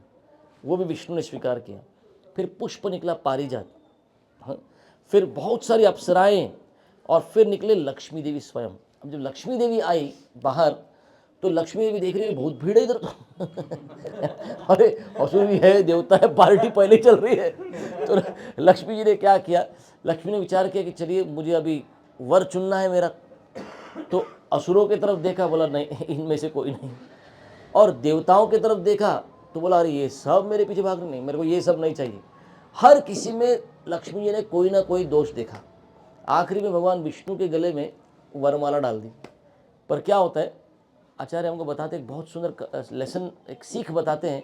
वो भी विष्णु ने स्वीकार किया। फिर पुष्प निकला पारिजात, हाँ। फिर बहुत सारी अप्सराएं, और फिर निकले लक्ष्मी देवी स्वयं। अब जब लक्ष्मी देवी आई बाहर तो लक्ष्मी देवी देख रही है बहुत भीड़ है इधर अरे असुर भी है, देवता है, पार्टी पहले चल रही है। तो लक्ष्मी जी ने क्या किया, लक्ष्मी ने विचार किया कि चलिए मुझे अभी वर चुनना है मेरा। तो असुरों की तरफ देखा, बोला नहीं इनमें से कोई नहीं। और देवताओं की तरफ देखा तो बोला अरे ये सब मेरे पीछे भाग रहे, नहीं मेरे को ये सब नहीं चाहिए। हर किसी में लक्ष्मी जी ने कोई ना कोई दोष देखा। आखिरी में भगवान विष्णु के गले में वरमाला डाल दी। पर क्या होता है, आचार्य हमको बताते हैं, एक बहुत सुंदर लेसन, एक सीख बताते हैं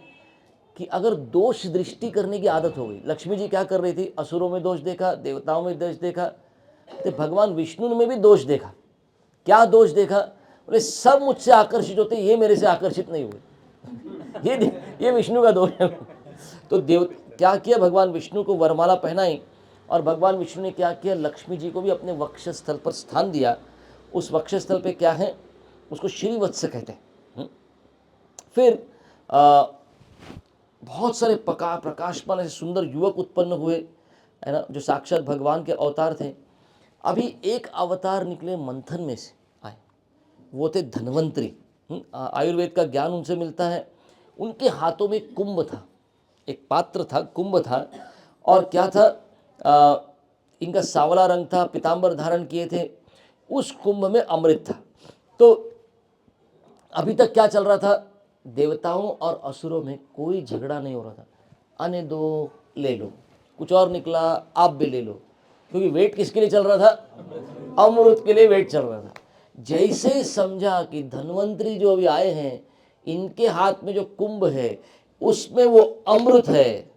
कि अगर दोष दृष्टि करने की आदत हो गई, लक्ष्मी जी क्या कर रही थी, असुरों में दोष देखा, देवताओं में दोष देखा, तो भगवान विष्णु में भी दोष देखा। क्या दोष देखा, बोले सब मुझसे आकर्षित होते, ये मेरे से आकर्षित नहीं हुए ये विष्णु का दोष है। तो क्या किया, भगवान विष्णु को वरमाला पहनाई, और भगवान विष्णु ने क्या किया, लक्ष्मी जी को भी अपने वक्षस्थल पर स्थान दिया। उस वक्षस्थल पे क्या है, उसको श्रीवत्स कहते हैं। फिर बहुत सारे प्रकाशमान ऐसे सुंदर युवक उत्पन्न हुए, है ना, जो साक्षात भगवान के अवतार थे। अभी एक अवतार निकले मंथन में से आए, वो थे धन्वंतरी। आयुर्वेद का ज्ञान उनसे मिलता है। उनके हाथों में कुंभ था, एक पात्र था, कुंभ था, और क्या था, इनका सावला रंग था, पीतांबर धारण किए थे। उस कुंभ में अमृत था। तो अभी तक क्या चल रहा था, देवताओं और असुरों में कोई झगड़ा नहीं हो रहा था, आने दो ले लो, कुछ और निकला आप भी ले लो, क्योंकि वेट किसके लिए चल रहा था, अमृत के लिए वेट चल रहा था। जैसे समझा कि धन्वंतरी जो अभी आए हैं, इनके हाथ में जो कुंभ है उसमें वो अमृत है,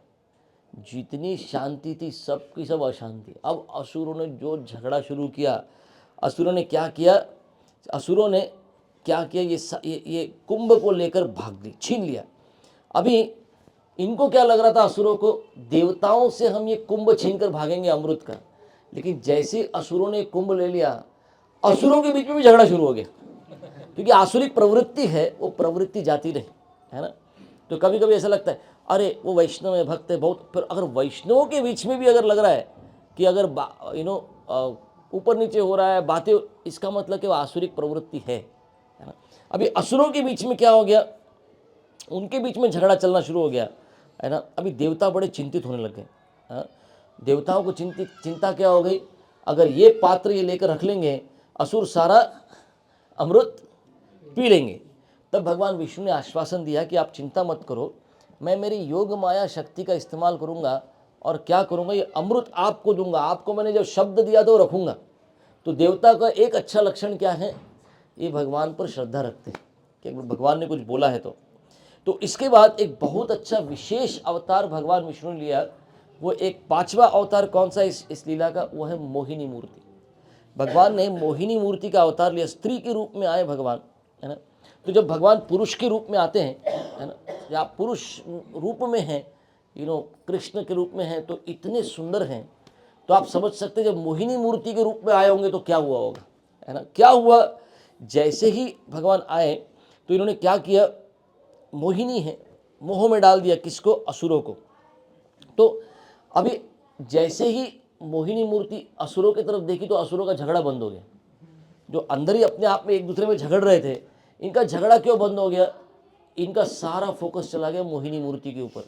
जितनी शांति थी सबकी सब अशांति। अब असुरों ने जो झगड़ा शुरू किया, असुरों ने क्या किया, ये कुंभ को लेकर भाग ली, छीन लिया। अभी इनको क्या लग रहा था, असुरों को, देवताओं से हम ये कुंभ छीनकर भागेंगे अमृत का, लेकिन जैसे असुरों ने कुंभ ले लिया, असुरों के बीच में भी झगड़ा शुरू हो गया, क्योंकि आसुरिक प्रवृत्ति है, वो प्रवृत्ति जाती नहीं, है ना। तो कभी कभी ऐसा लगता है अरे वो वैष्णव है, भक्त है बहुत, फिर अगर वैष्णवों के बीच में भी अगर लग रहा है कि अगर ऊपर नीचे हो रहा है बातें, इसका मतलब कि वो आसुरिक प्रवृत्ति है ना। अभी असुरों के बीच में क्या हो गया, उनके बीच में झगड़ा चलना शुरू हो गया है ना। अभी देवता बड़े चिंतित होने लग गए। हाँ, देवताओं को चिंता क्या हो गई, अगर ये पात्र ये लेकर रख लेंगे असुर सारा अमृत पी लेंगे। तब भगवान विष्णु ने आश्वासन दिया कि आप चिंता मत करो, मैं मेरी योग माया शक्ति का इस्तेमाल करूंगा और क्या करूंगा, ये अमृत आपको दूंगा। आपको मैंने जब शब्द दिया तो रखूंगा। तो देवता का एक अच्छा लक्षण क्या है, ये भगवान पर श्रद्धा रखते हैं कि भगवान ने कुछ बोला है तो इसके बाद एक बहुत अच्छा विशेष अवतार भगवान विष्णु ने लिया। वो एक 5वां अवतार कौन सा इस लीला का, वो है मोहिनी मूर्ति। भगवान ने मोहिनी मूर्ति का अवतार लिया, स्त्री के रूप में आए भगवान, है ना। तो जब भगवान पुरुष के रूप में आते हैं, है ना, या पुरुष रूप में हैं, कृष्ण के रूप में हैं, तो इतने सुंदर हैं, तो आप समझ सकते हैं जब मोहिनी मूर्ति के रूप में आए होंगे तो क्या हुआ होगा, है ना। क्या हुआ, जैसे ही भगवान आए तो इन्होंने क्या किया, मोहिनी है, मोह में डाल दिया किसको, असुरों को। तो अभी जैसे ही मोहिनी मूर्ति असुरों की तरफ देखी तो असुरों का झगड़ा बंद हो गया। जो अंदर ही अपने आप में एक दूसरे में झगड़ रहे थे, इनका झगड़ा क्यों बंद हो गया, इनका सारा फोकस चला गया मोहिनी मूर्ति के ऊपर।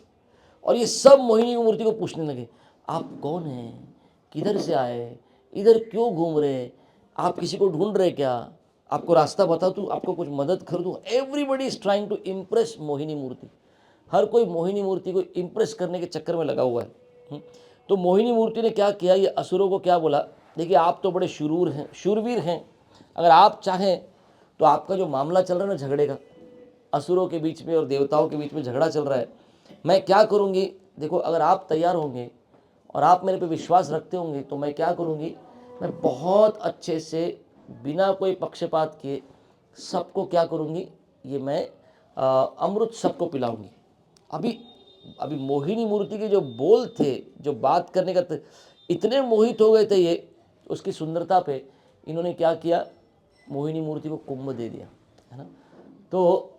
और ये सब मोहिनी मूर्ति को पूछने लगे, आप कौन हैं, किधर से आए, इधर क्यों घूम रहे, आप किसी को ढूंढ रहे क्या, आपको रास्ता बता दूं, आपको कुछ मदद कर दूं। Everybody is trying to impress Mohini Murthy. हर कोई मोहिनी मूर्ति को इम्प्रेस करने के चक्कर में लगा हुआ है। तो मोहिनी मूर्ति ने क्या किया, ये असुरों को क्या बोला, देखिए आप तो बड़े शूरवीर हैं, अगर आप चाहें तो आपका जो मामला चल रहा है ना झगड़े का, असुरों के बीच में और देवताओं के बीच में झगड़ा चल रहा है, मैं क्या करूँगी, देखो अगर आप तैयार होंगे और आप मेरे पे विश्वास रखते होंगे तो मैं क्या करूँगी, मैं बहुत अच्छे से बिना कोई पक्षपात किए सबको क्या करूँगी, ये मैं अमृत सबको पिलाऊंगी। अभी मोहिनी मूर्ति के जो बोल थे, जो बात करने का इतने मोहित हो गए थे ये उसकी सुंदरता पे, इन्होंने क्या किया, मोहिनी मूर्ति को कुंभ दे दिया, है ना। तो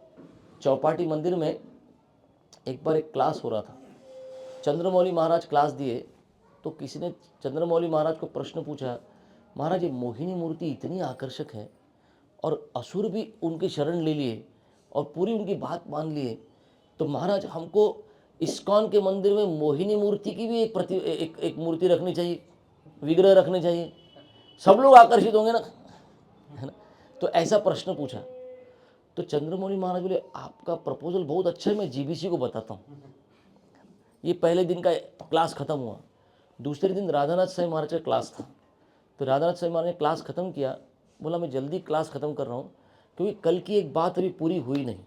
चौपाटी मंदिर में एक बार एक क्लास हो रहा था, चंद्रमौली महाराज क्लास दिए, तो किसी ने चंद्रमौली महाराज को प्रश्न पूछा, महाराज ये मोहिनी मूर्ति इतनी आकर्षक है और असुर भी उनके शरण ले लिए और पूरी उनकी बात मान लिए, तो महाराज हमको इस्कॉन के मंदिर में मोहिनी मूर्ति की भी एक मूर्ति रखनी चाहिए, विग्रह रखने चाहिए, सब लोग आकर्षित होंगे ना, है ना। तो ऐसा प्रश्न पूछा। तो चंद्रमौली महाराज बोले, आपका प्रपोजल बहुत अच्छा है, मैं जीबीसी को बताता हूँ। ये पहले दिन का क्लास खत्म हुआ, दूसरे दिन राधानाथ साईं महाराज का क्लास था। तो राधानाथ साईं महाराज ने क्लास ख़त्म किया, बोला मैं जल्दी क्लास ख़त्म कर रहा हूँ क्योंकि कल की एक बात अभी पूरी हुई नहीं।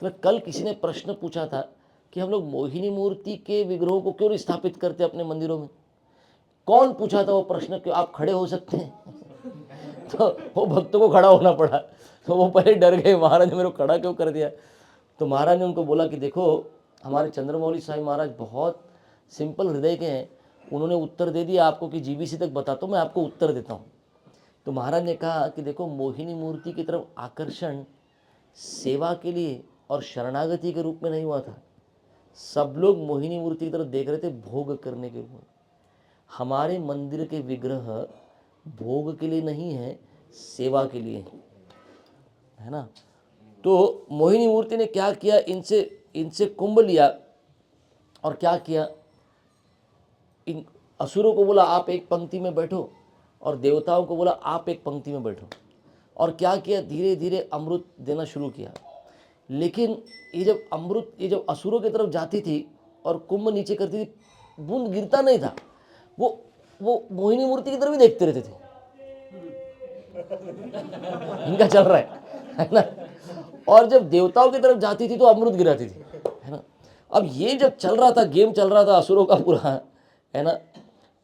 तो कल किसी ने प्रश्न पूछा था कि हम लोग मोहिनी मूर्ति के विग्रहों को क्यों नहीं स्थापित करते अपने मंदिरों में। कौन पूछा था वो प्रश्न, क्यों आप खड़े हो सकते हैं। तो वो भक्तों को खड़ा होना पड़ा, तो वो पहले डर गए, महाराज ने मेरे को खड़ा क्यों कर दिया। तो महाराज ने उनको बोला कि देखो हमारे चंद्रमौली साईं महाराज बहुत सिंपल हृदय के हैं, उन्होंने उत्तर दे दिया आपको कि जीबीसी तक बताता हूँ, मैं आपको उत्तर देता हूँ। तो महाराज ने कहा कि देखो मोहिनी मूर्ति की तरफ आकर्षण सेवा के लिए और शरणागति के रूप में नहीं हुआ था। सब लोग मोहिनी मूर्ति की तरफ देख रहे थे भोग करने के रूप में। हमारे मंदिर के विग्रह भोग के लिए नहीं है, सेवा के लिए है ना। तो मोहिनी मूर्ति ने क्या किया, इनसे कुंभ लिया और क्या किया, इन असुरों को बोला आप एक पंक्ति में बैठो और देवताओं को बोला आप एक पंक्ति में बैठो, और क्या किया, धीरे धीरे अमृत देना शुरू किया। लेकिन ये जब असुरों की तरफ जाती थी और कुंभ नीचे करती थी, बूंद गिरता नहीं था, वो मोहिनी मूर्ति की तरफ ही देखते रहते थे। इनका चल रहा है ना। और जब देवताओं की तरफ जाती थी तो अमृत गिराती थी, है ना। अब ये जब चल रहा था, गेम चल रहा था असुरों का पूरा, है ना।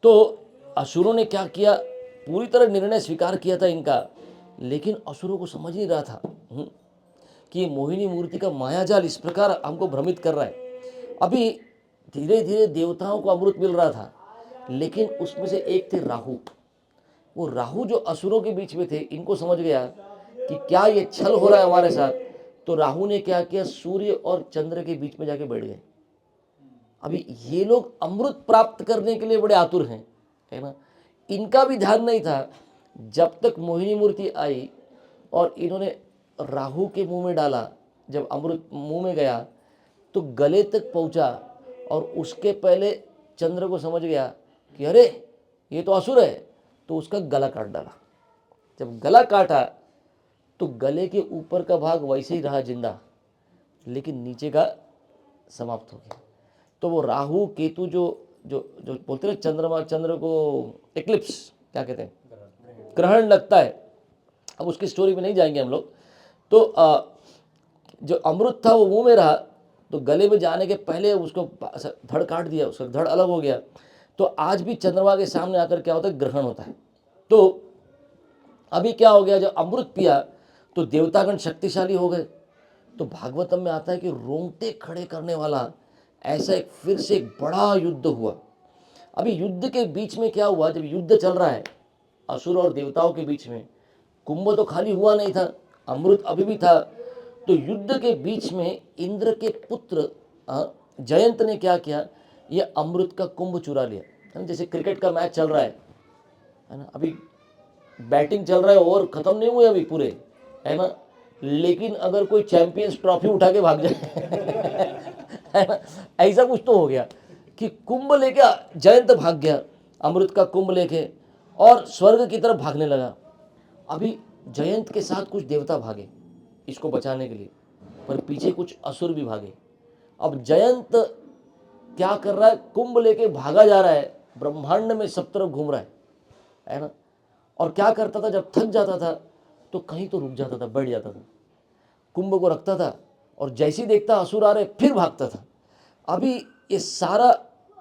तो असुरों ने क्या किया, पूरी तरह निर्णय स्वीकार किया था इनका, लेकिन असुरों को समझ नहीं रहा था कि ये मोहिनी मूर्ति का मायाजाल इस प्रकार हमको भ्रमित कर रहा है। अभी धीरे धीरे देवताओं को अमृत मिल रहा था, लेकिन उसमें से एक थे राहु। वो राहु जो असुरों के बीच में थे, इनको समझ गया कि क्या ये छल हो रहा है हमारे साथ, तो राहु ने क्या किया, सूर्य और चंद्र के बीच में जाके बैठ गए। अभी ये लोग अमृत प्राप्त करने के लिए बड़े आतुर हैं, है ना। इनका भी ध्यान नहीं था, जब तक मोहिनी मूर्ति आई और इन्होंने राहु के मुंह में डाला, जब अमृत मुंह में गया तो गले तक पहुंचा, और उसके पहले चंद्र को समझ गया कि अरे ये तो असुर है, तो उसका गला काट डाला। जब गला काटा तो गले के ऊपर का भाग वैसे ही रहा जिंदा, लेकिन नीचे का समाप्त हो गया। तो वो राहु केतु जो जो जो बोलते हैं चंद्र को एक्लिप्स क्या कहते हैं, ग्रहण लगता है। अब उसकी स्टोरी में नहीं जाएंगे हम लोग। तो जो अमृत था वो मुंह में रहा, तो गले में जाने के पहले उसको धड़ काट दिया, उसका धड़ अलग हो गया। तो आज भी चंद्रमा के सामने आकर क्या होता है, ग्रहण होता है। तो अभी क्या हो गया, जब अमृत पिया तो देवतागण शक्तिशाली हो गए। तो भागवतम में आता है कि रोंगटे खड़े करने वाला ऐसा एक फिर से एक बड़ा युद्ध हुआ। अभी युद्ध के बीच में क्या हुआ, जब युद्ध चल रहा है असुर और देवताओं के बीच में, कुंभ तो खाली हुआ नहीं था, अमृत अभी भी था। तो युद्ध के बीच में इंद्र के पुत्र जयंत ने क्या किया, ये अमृत का कुंभ चुरा लिया, है ना। जैसे क्रिकेट का मैच चल रहा है ना, अभी बैटिंग चल रहा है, ओवर खत्म नहीं हुए अभी पूरे, है ना, लेकिन अगर कोई चैंपियंस ट्रॉफी उठा के भाग जाए है ना, ऐसा कुछ तो हो गया कि कुंभ लेके जयंत भाग गया, अमृत का कुंभ लेके, और स्वर्ग की तरफ भागने लगा। अभी जयंत के साथ कुछ देवता भागे इसको बचाने के लिए, पर पीछे कुछ असुर भी भागे। अब जयंत क्या कर रहा है, कुंभ लेके भागा जा रहा है, ब्रह्मांड में सब तरफ घूम रहा है ना। और क्या करता था, जब थक जाता था तो कहीं तो रुक जाता था, बैठ जाता था, कुंभ को रखता था, और जैसे ही देखता असुर आ रहे फिर भागता था। अभी ये सारा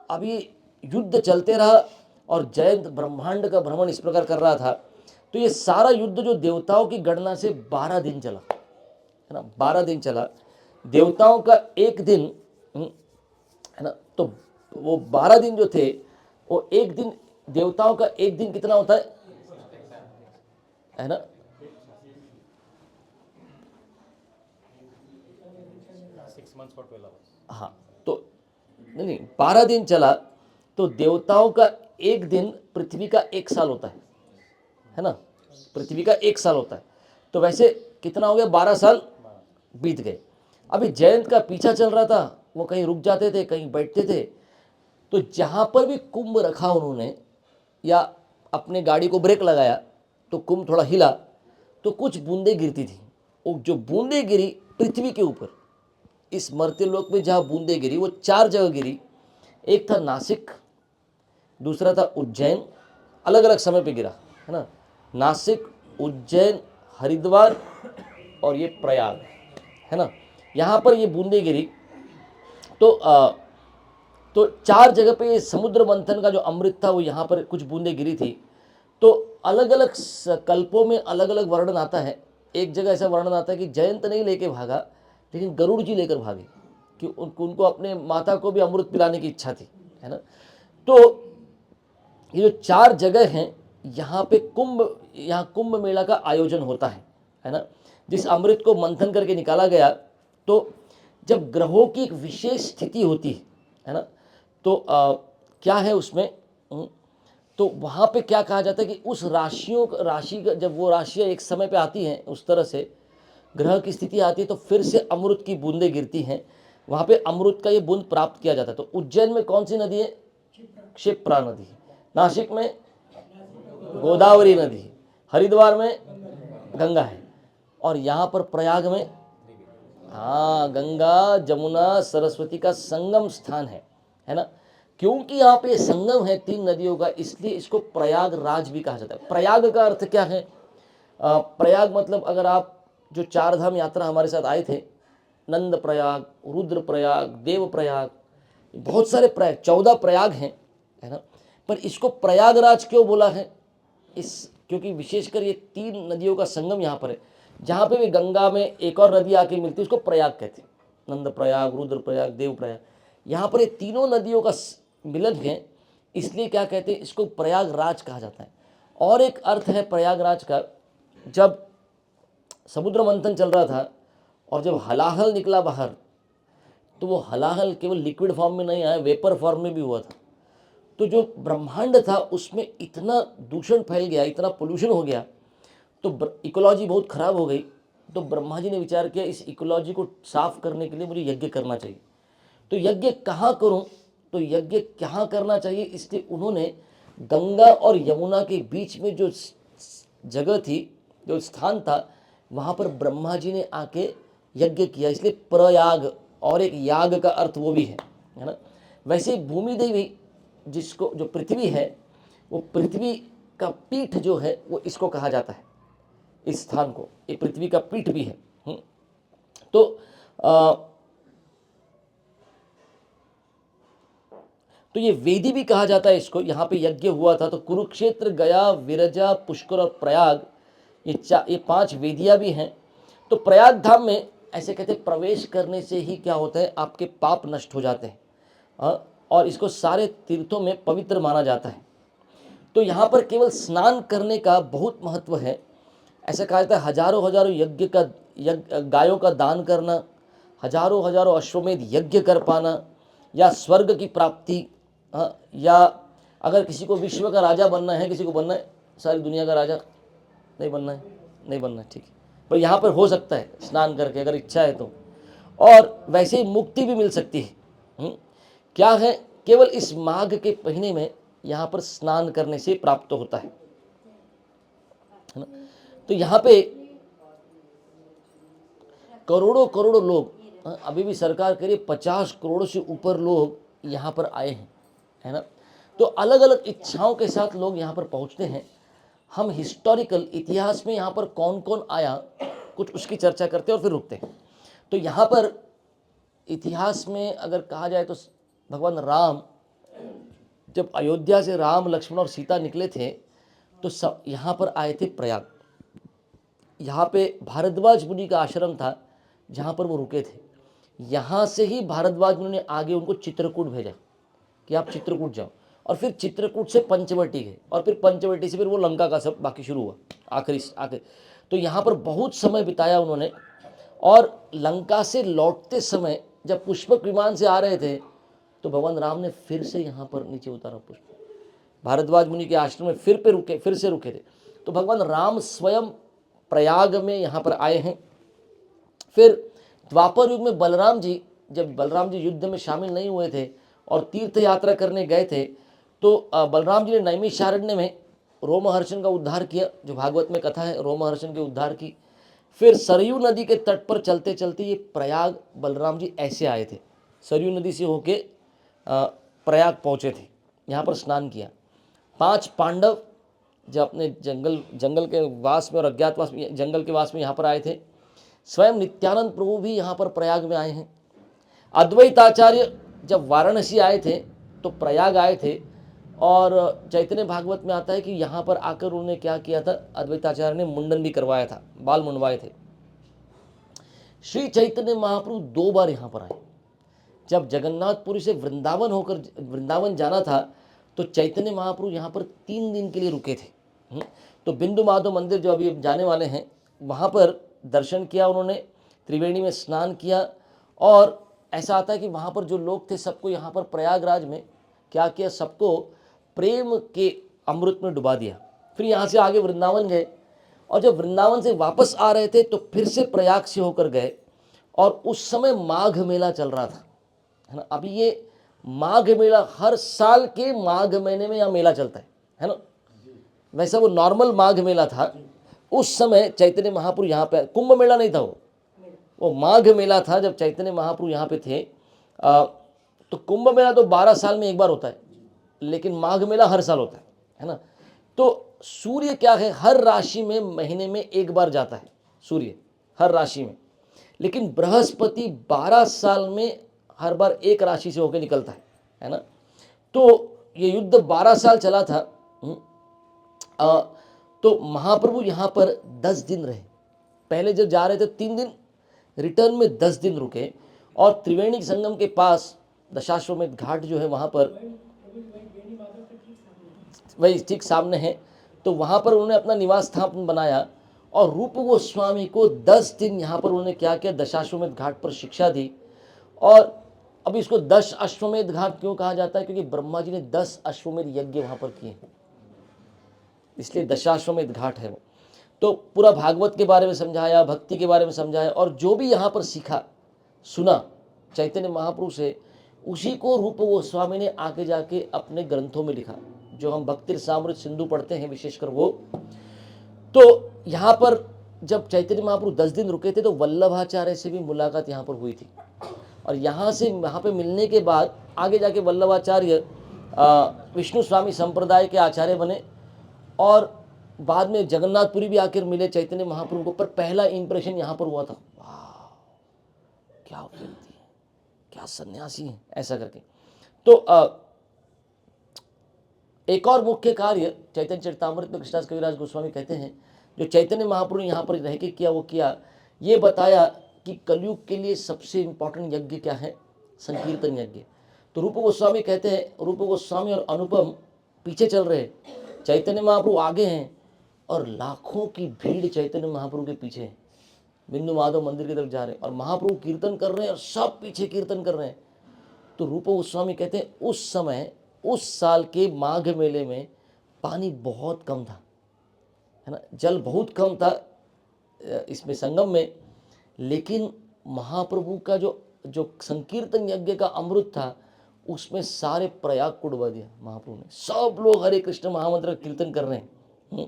अभी युद्ध चलते रहा, और जयंत ब्रह्मांड का भ्रमण इस प्रकार कर रहा था। तो ये सारा युद्ध जो देवताओं की गणना से 12 दिन चला, है ना, 12 दिन चला। देवताओं का एक दिन, है ना, तो वो 12 दिन जो थे, वो एक दिन, देवताओं का एक दिन कितना होता है ना, हाँ, तो नहीं 12 दिन चला। तो देवताओं का एक दिन पृथ्वी का 1 साल होता है ना, पृथ्वी का 1 साल होता है। तो वैसे कितना हो गया, 12 साल बीत गए। अभी जयंत का पीछा चल रहा था, वो कहीं रुक जाते थे, कहीं बैठते थे। तो जहाँ पर भी कुंभ रखा उन्होंने, या अपने गाड़ी को ब्रेक लगाया तो कुंभ थोड़ा हिला, तो कुछ बूंदें गिरती थी। वो जो बूंदें गिरी पृथ्वी के ऊपर, इस मर्त्य लोक में जहाँ बूंदें गिरी वो 4 जगह गिरी। एक था नासिक, दूसरा था उज्जैन, अलग अलग समय पे गिरा, है ना, नासिक, उज्जैन, हरिद्वार और ये प्रयाग, है ना, यहाँ पर ये बूंदें गिरी। तो 4 जगह पे ये समुद्र मंथन का जो अमृत था वो यहाँ पर कुछ बूंदें गिरी थी। तो अलग अलग कल्पों में अलग अलग वर्णन आता है। एक जगह ऐसा वर्णन आता है कि जयंत नहीं लेके भागा, लेकिन गरुड़ जी लेकर भागे, कि उनको अपने माता को भी अमृत पिलाने की इच्छा थी, है ना। तो ये जो 4 जगह हैं, यहाँ पे यहाँ कुंभ मेला का आयोजन होता है ना। जिस अमृत को मंथन करके निकाला गया, तो जब ग्रहों की एक विशेष स्थिति होती है ना, तो क्या है उसमें, तो वहाँ पे क्या कहा जाता है कि उस राशि का जब वो राशियाँ एक समय पे आती हैं, उस तरह से ग्रह की स्थिति आती है, तो फिर से अमृत की बूंदें गिरती हैं, वहाँ पे अमृत का ये बूंद प्राप्त किया जाता है। तो उज्जैन में कौन सी नदी है, क्षिप्रा नदी, नासिक में गोदावरी नदी, हरिद्वार में गंगा है, और यहाँ पर प्रयाग में हाँ गंगा जमुना सरस्वती का संगम स्थान है ना। क्योंकि यहाँ पे संगम है 3 नदियों का, इसलिए इसको प्रयागराज भी कहा जाता है। प्रयाग का अर्थ क्या है, प्रयाग मतलब अगर आप जो 4 धाम यात्रा हमारे साथ आए थे, नंद प्रयाग, रुद्र प्रयाग, देव प्रयाग, बहुत सारे प्रयाग, 14 प्रयाग हैं, है ना। पर इसको प्रयागराज क्यों बोला है, क्योंकि विशेषकर ये 3 नदियों का संगम यहाँ पर है। जहाँ पे भी गंगा में एक और नदी आके मिलती है उसको प्रयाग कहते हैं, नंद प्रयाग, रुद्र प्रयाग, देव प्रयाग। यहाँ पर ये तीनों नदियों का मिलन है, इसलिए क्या कहते हैं, इसको प्रयागराज कहा जाता है। और एक अर्थ है प्रयागराज का, जब समुद्र मंथन चल रहा था और जब हलाहल निकला बाहर तो वो हलाहल केवल लिक्विड फॉर्म में नहीं आया, वेपर फॉर्म में भी हुआ था। तो जो ब्रह्मांड था उसमें इतना दूषण फैल गया, इतना पोल्यूशन हो गया, तो इकोलॉजी बहुत ख़राब हो गई। तो ब्रह्मा जी ने विचार किया इस इकोलॉजी को साफ करने के लिए मुझे यज्ञ करना चाहिए। तो यज्ञ कहाँ करूँ, तो यज्ञ कहाँ करना चाहिए, इसलिए उन्होंने गंगा और यमुना के बीच में जो जगह थी, जो स्थान था, वहाँ पर ब्रह्मा जी ने आके यज्ञ किया, इसलिए प्रयाग, और एक याग का अर्थ वो भी है ना। वैसे भूमि देवी जिसको, जो पृथ्वी है, वो पृथ्वी का पीठ जो है वो इसको कहा जाता है, इस स्थान को, ये पृथ्वी का पीठ भी है। तो तो ये वेदी भी कहा जाता है इसको। यहाँ पे यज्ञ हुआ था। तो कुरुक्षेत्र, गया, विरजा, पुष्कर और प्रयाग, ये 5 वेदियाँ भी हैं। तो प्रयाग धाम में ऐसे कहते हैं प्रवेश करने से ही क्या होता है, आपके पाप नष्ट हो जाते हैं, और इसको सारे तीर्थों में पवित्र माना जाता है। तो यहाँ पर केवल स्नान करने का बहुत महत्व है। ऐसा कहा जाता है हजारों हजारों गायों का दान करना, हजारों हजारों अश्वमेध यज्ञ कर पाना, या स्वर्ग की प्राप्ति, या अगर किसी को विश्व का राजा बनना है, किसी को बनना है सारी दुनिया का राजा, नहीं बनना है, नहीं बनना है, ठीक है, पर यहाँ पर हो सकता है स्नान करके अगर इच्छा है तो। और वैसे ही मुक्ति भी मिल सकती है। क्या है, केवल इस माघ के महीने में यहाँ पर स्नान करने से प्राप्त होता है ना। तो यहाँ पे करोड़ों करोड़ों लोग, अभी भी सरकार कह रही है 50 करोड़ से ऊपर लोग यहाँ पर आए हैं, है ना। तो अलग अलग इच्छाओं के साथ लोग यहाँ पर पहुँचते हैं। हम हिस्टोरिकल इतिहास में यहाँ पर कौन कौन आया, कुछ उसकी चर्चा करते हैं और फिर रुकते हैं। तो यहाँ पर इतिहास में अगर कहा जाए तो भगवान राम जब अयोध्या से राम, लक्ष्मण और सीता निकले थे तो सब यहाँ पर आए थे प्रयाग। यहाँ पे भारद्वाज मुनि का आश्रम था जहाँ पर वो रुके थे। यहाँ से ही भारद्वाज मुनि ने आगे उनको चित्रकूट भेजा कि आप चित्रकूट जाओ, और फिर चित्रकूट से पंचवटी गए, और फिर पंचवटी से फिर वो लंका का सब बाकी शुरू हुआ आखिरी। तो यहाँ पर बहुत समय बिताया उन्होंने। और लंका से लौटते समय जब पुष्पक विमान से आ रहे थे तो भगवान राम ने फिर से यहाँ पर नीचे उतारा पुष्प, भारद्वाज मुनि के आश्रम में फिर से रुके थे। तो भगवान राम स्वयं प्रयाग में यहाँ पर आए हैं। फिर द्वापर युग में बलराम जी, जब बलराम जी युद्ध में शामिल नहीं हुए थे और तीर्थ यात्रा करने गए थे, तो बलराम जी ने नैमिषारण्य में रोमहर्षण का उद्धार किया, जो भागवत में कथा है, रोमहर्षण के उद्धार की। फिर सरयू नदी के तट पर चलते चलते ये प्रयाग बलराम जी ऐसे आए थे, सरयू नदी से होके प्रयाग पहुँचे थे, यहाँ पर स्नान किया। 5 पांडव जब अपने जंगल के वास में और अज्ञातवास में, जंगल के वास में यहाँ पर आए थे। स्वयं नित्यानंद प्रभु भी यहाँ पर प्रयाग में आए हैं। अद्वैताचार्य जब वाराणसी आए थे तो प्रयाग आए थे, और चैतन्य भागवत में आता है कि यहाँ पर आकर उन्होंने क्या किया था, अद्वैताचार्य ने मुंडन भी करवाया था, बाल मुंडवाए थे। श्री चैतन्य महाप्रभु 2 बार यहाँ पर आए। जब जगन्नाथपुरी से वृंदावन जाना था तो चैतन्य महाप्रभु यहाँ पर 3 दिन के लिए रुके थे। तो बिंदु माधव मंदिर जो अभी जाने वाले हैं वहाँ पर दर्शन किया उन्होंने, त्रिवेणी में स्नान किया। और ऐसा आता है कि वहाँ पर जो लोग थे सबको यहाँ पर प्रयागराज में क्या किया, सबको प्रेम के अमृत में डुबा दिया। फिर यहाँ से आगे वृंदावन गए, और जब वृंदावन से वापस आ रहे थे तो फिर से प्रयाग से होकर गए, और उस समय माघ मेला चल रहा था, है ना। अभी ये माघ मेला हर साल के माघ महीने में यहाँ मेला चलता है ना। वैसा वो नॉर्मल माघ मेला था उस समय। चैतन्य महाप्रभु यहाँ पे, कुंभ मेला नहीं था वो माघ मेला था जब चैतन्य महाप्रभु यहाँ पे थे। तो कुंभ मेला तो 12 साल में एक बार होता है, लेकिन माघ मेला हर साल होता है ना। तो सूर्य क्या है, हर राशि में महीने में एक बार जाता है सूर्य, हर राशि में, लेकिन बृहस्पति 12 साल में हर बार एक राशि से होकर निकलता है ना। तो ये युद्ध 12 साल चला था। तो महाप्रभु यहाँ पर 10 दिन रहे। पहले जब जा रहे थे 3 दिन, रिटर्न में 10 दिन रुके, और त्रिवेणी संगम के पास दशाश्वमेध घाट जो है वहाँ पर, वही ठीक सामने है, तो वहाँ पर उन्होंने अपना निवास स्थान बनाया। और रूप गोस्वामी को 10 दिन यहाँ पर उन्होंने क्या किया, दशाश्वमेध घाट पर शिक्षा दी। और अब इसको 10 अश्वमेध घाट क्यों कहा जाता है, क्योंकि ब्रह्मा जी ने 10 अश्वमेध यज्ञ वहाँ पर किए, इसलिए दशाश्वमेध घाट है वो। तो पूरा भागवत के बारे में समझाया, भक्ति के बारे में समझाया, और जो भी यहाँ पर सीखा सुना चैतन्य महाप्रभु से, उसी को रूप गोस्वामी ने आके जाके अपने ग्रंथों में लिखा, जो हम भक्ति रसामृत सिंधु पढ़ते हैं विशेषकर वो। तो यहाँ पर जब चैतन्य महाप्रभु 10 दिन रुके थे तो वल्लभाचार्य से भी मुलाकात यहाँ पर हुई थी, और यहाँ से यहाँ पे मिलने के बाद आगे जाके वल्लभाचार्य विष्णु स्वामी संप्रदाय के आचार्य बने, और बाद में जगन्नाथपुरी भी आकर मिले चैतन्य महाप्रभु को। पर पहला इंप्रेशन यहाँ पर हुआ था, वाह क्या व्यक्ति है, क्या सन्यासी है, ऐसा करके। तो एक और मुख्य कार्य चैतन्य चरितामृत में कृष्णदास कविराज गोस्वामी कहते हैं, जो चैतन्य महाप्रभु ने यहाँ पर रह के किया, वो किया, ये बताया कि कलयुग के लिए सबसे इंपॉर्टेंट यज्ञ क्या है, संकीर्तन यज्ञ। तो रूप गोस्वामी कहते हैं, रूप गोस्वामी और अनुपम पीछे चल रहे, चैतन्य महाप्रभु आगे हैं, और लाखों की भीड़ चैतन्य महाप्रभु के पीछे है, बिंदु माधव मंदिर की तरफ जा रहे हैं, और महाप्रभु कीर्तन कर रहे हैं और सब पीछे कीर्तन कर रहे हैं। तो रूप गोस्वामी कहते हैं उस समय, उस साल के माघ मेले में पानी बहुत कम था, है ना, जल बहुत कम था इसमें संगम में, लेकिन महाप्रभु का जो संकीर्तन यज्ञ का अमृत था, उसमें सारे प्रयाग को डुबा दिया महाप्रभु ने। सब लोग हरे कृष्ण महामंत्र कीर्तन कर रहे हैं।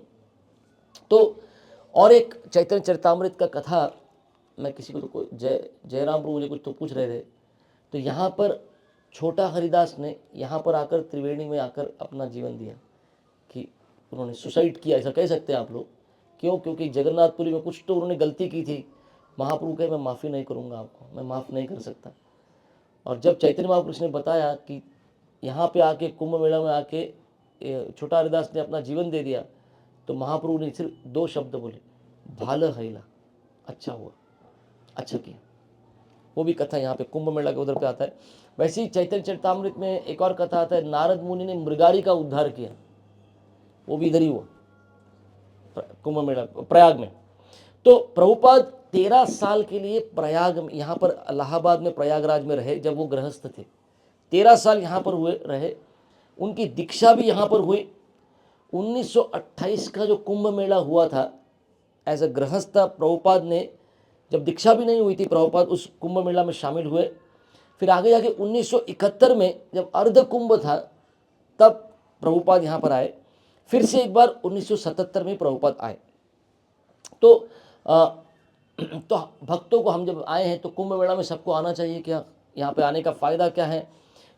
तो और एक चैतन्य चरितामृत का कथा, मैं किसी को तो जयराम प्रभु मुझे कुछ तो पूछ रहे थे, तो यहाँ पर छोटा हरिदास ने यहाँ पर आकर त्रिवेणी में आकर अपना जीवन दिया, कि उन्होंने सुसाइड किया, ऐसा कह सकते हैं आप लोग। क्यों? क्योंकि जगन्नाथपुरी में कुछ तो उन्होंने गलती की थी, महाप्रभु कहे मैं माफ़ी नहीं करूँगा आपको, मैं माफ़ नहीं कर सकता। और जब चैतन्य महापुरुष ने बताया कि यहाँ पे आके कुंभ मेला में आके छोटा हरिदास ने अपना जीवन दे दिया, तो महाप्रभु ने सिर्फ 2 शब्द बोले, भाल हैला, अच्छा हुआ, अच्छा किया। वो भी कथा यहाँ पे कुंभ मेला के उधर पे आता है। वैसे ही चैतन्य चरितामृत में एक और कथा आता है, नारद मुनि ने मृगारी का उद्धार किया, वो भी इधर ही हुआ, कुंभ मेला प्रयाग में। तो प्रभुपाद 13 साल के लिए प्रयाग में, यहाँ पर इलाहाबाद में प्रयागराज में रहे, जब वो गृहस्थ थे 13 साल यहाँ पर हुए रहे। उनकी दीक्षा भी यहाँ पर हुई। 1928 का जो कुंभ मेला हुआ था, एज अ गृहस्थ प्रभुपाद ने, जब दीक्षा भी नहीं हुई थी, प्रभुपाद उस कुंभ मेला में शामिल हुए। फिर आगे जाके 1971 में जब अर्ध कुंभ था, तब प्रभुपाद यहाँ पर आए। फिर से एक बार 1977 में प्रभुपाद आए। तो भक्तों को, हम जब आए हैं तो कुंभ मेला में सबको आना चाहिए क्या, यहाँ पे आने का फ़ायदा क्या है?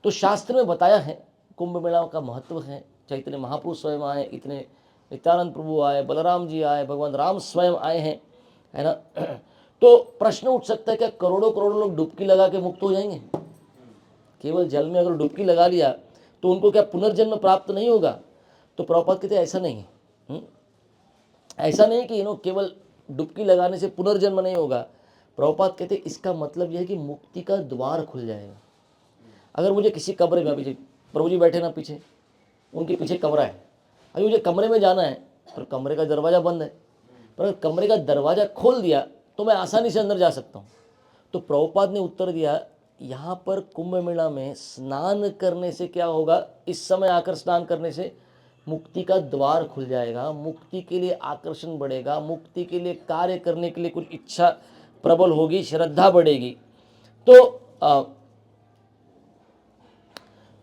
तो शास्त्र में बताया है कुंभ मेला का महत्व है। चैतन्य महाप्रभु स्वयं आए, इतने नित्यानंद प्रभु आए, बलराम जी आए, भगवान राम स्वयं आए हैं, है ना। तो प्रश्न उठ सकता है, क्या करोड़ों करोड़ों लोग डुबकी लगा के मुक्त हो जाएंगे? केवल जल में अगर डुबकी लगा लिया तो उनको क्या पुनर्जन्म प्राप्त नहीं होगा? तो प्रभुपाद कहते ऐसा नहीं है। ऐसा नहीं कि केवल डुबकी लगाने से पुनर्जन्म नहीं होगा। प्रभुपाद कहते इसका मतलब यह है कि मुक्ति का द्वार खुल जाएगा। अगर मुझे किसी कमरे में, पीछे प्रभु जी बैठे ना, पीछे उनके पीछे कमरा है, अभी मुझे कमरे में जाना है, पर कमरे का दरवाज़ा बंद है, पर अगर कमरे का दरवाज़ा खोल दिया तो मैं आसानी से अंदर जा सकता हूँ। तो प्रभुपाद ने उत्तर दिया, यहाँ पर कुंभ मेला में स्नान करने से क्या होगा? इस समय आकर स्नान करने से मुक्ति का द्वार खुल जाएगा, मुक्ति के लिए आकर्षण बढ़ेगा, मुक्ति के लिए कार्य करने के लिए कुछ इच्छा प्रबल होगी, श्रद्धा बढ़ेगी। तो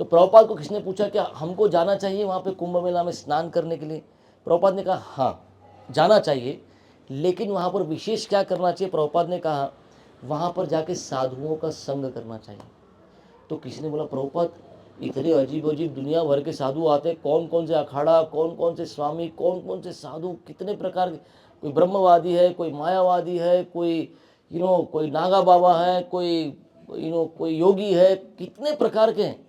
प्रभुपाद को किसने पूछा क्या हमको जाना चाहिए वहाँ पे कुंभ मेला में स्नान करने के लिए? प्रभुपाद ने कहा हाँ जाना चाहिए, लेकिन वहाँ पर विशेष क्या करना चाहिए? प्रभुपाद ने कहा वहाँ पर जाके साधुओं का संग करना चाहिए। तो किसी ने बोला प्रभुपाद इतने अजीब अजीब दुनिया भर के साधु आते हैं, कौन कौन से अखाड़ा, कौन कौन से स्वामी, कौन कौन से साधु, कितने प्रकार के, कोई ब्रह्मवादी है, कोई मायावादी है, कोई कोई नागा बाबा है, कोई कोई योगी है, कितने प्रकार के हैं।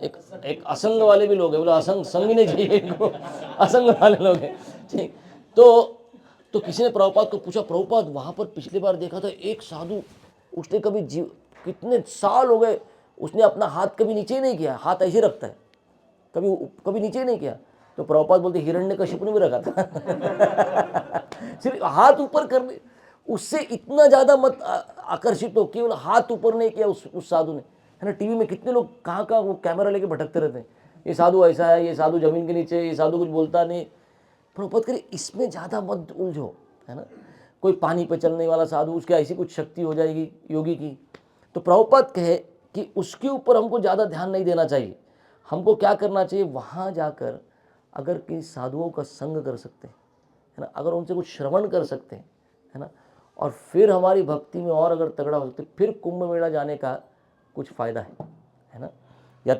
एक असंग वाले भी लोग हैं, बोला असंग संग नहीं चाहिए इनको, असंग वाले लोग हैं, ठीक। तो किसी ने प्रभुपाद को पूछा प्रभुपाद वहाँ पर पिछली बार देखा था एक साधु, उसने कभी कितने साल हो गए उसने अपना हाथ कभी नीचे नहीं किया, हाथ ऐसे रखता है, कभी नीचे नहीं किया। तो प्रभुपाद बोलते हिरण्यकशिपु ने भी रखा था। सिर्फ हाथ ऊपर करने, उससे इतना ज़्यादा मत आकर्षित हो, केवल हाथ ऊपर नहीं किया उस साधु ने, है ना। टीवी में कितने लोग कहाँ कहाँ वो कैमरा लेके भटकते रहते हैं, ये साधु ऐसा है, ये साधु जमीन के नीचे, ये साधु कुछ बोलता नहीं। प्रभुपाद करे इसमें ज़्यादा मत उलझो, है ना। कोई पानी पे चलने वाला साधु, उसके ऐसी कुछ शक्ति हो जाएगी योगी की, तो प्रभुपाद कहे कि उसके ऊपर हमको ज़्यादा ध्यान नहीं देना चाहिए। हमको क्या करना चाहिए, वहाँ जाकर अगर किसी साधुओं का संग कर सकते हैं, है ना, अगर उनसे कुछ श्रवण कर सकते हैं, है ना, और फिर हमारी भक्ति में और अगर तगड़ा हो सकते, फिर कुंभ मेला जाने का कुछ फ़ायदा है ना। या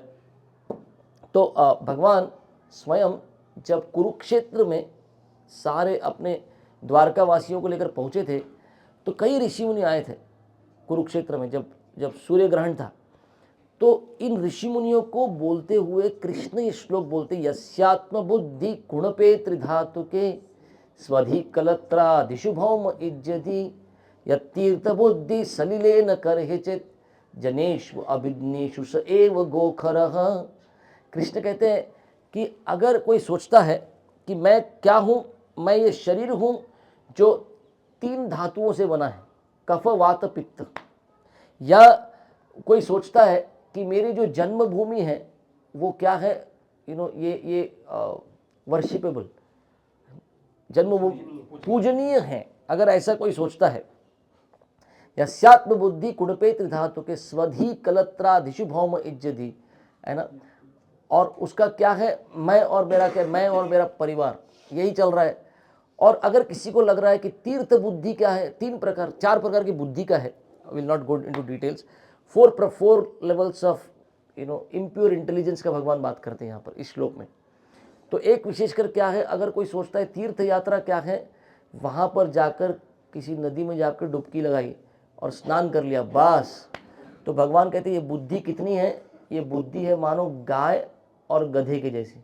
तो भगवान स्वयं जब कुरुक्षेत्र में सारे अपने द्वारका वासियों को लेकर पहुँचे थे, तो कई ऋषि मुनि आए थे कुरुक्षेत्र में। जब सूर्य ग्रहण था, तो इन ऋषि मुनियों को बोलते हुए कृष्ण ये श्लोक बोलते, यस्यात्म बुद्धि गुणपे त्रिधातु के स्वधि कलत्रा दिशु भौम इज्जति यतीर्थ बुद्धि सलिले न करहिचित जनेषु अभिज्ञेषु स एव गोखरः। कृष्ण कहते हैं कि अगर कोई सोचता है कि मैं क्या हूँ, मैं ये शरीर हूँ जो 3 धातुओं से बना है, कफ वात पित्त, या कोई सोचता है कि मेरी जो जन्मभूमि है वो क्या है, ये वर्शिपेबल, जन्मभूमि पूजनीय है, अगर ऐसा कोई सोचता है, यस्यात्म बुद्धि कुणपे त्रिधातु के स्वधि कलत्रा दिशु भौम इज्जति, है ना, और उसका क्या है, मैं और मेरा क्या, मैं और मेरा परिवार, यही चल रहा है। और अगर किसी को लग रहा है कि तीर्थ बुद्धि क्या है, 4 प्रकार की बुद्धि का है, will not go into details, 4 levels of impure intelligence का भगवान बात करते हैं यहाँ पर इस श्लोक में। तो एक विशेषकर क्या है, अगर कोई सोचता है तीर्थ यात्रा क्या है, वहाँ पर जाकर किसी नदी में जाकर डुबकी लगाई और स्नान कर लिया बस, तो भगवान कहते हैं ये बुद्धि कितनी है, ये बुद्धि है मानो गाय और गधे के जैसी।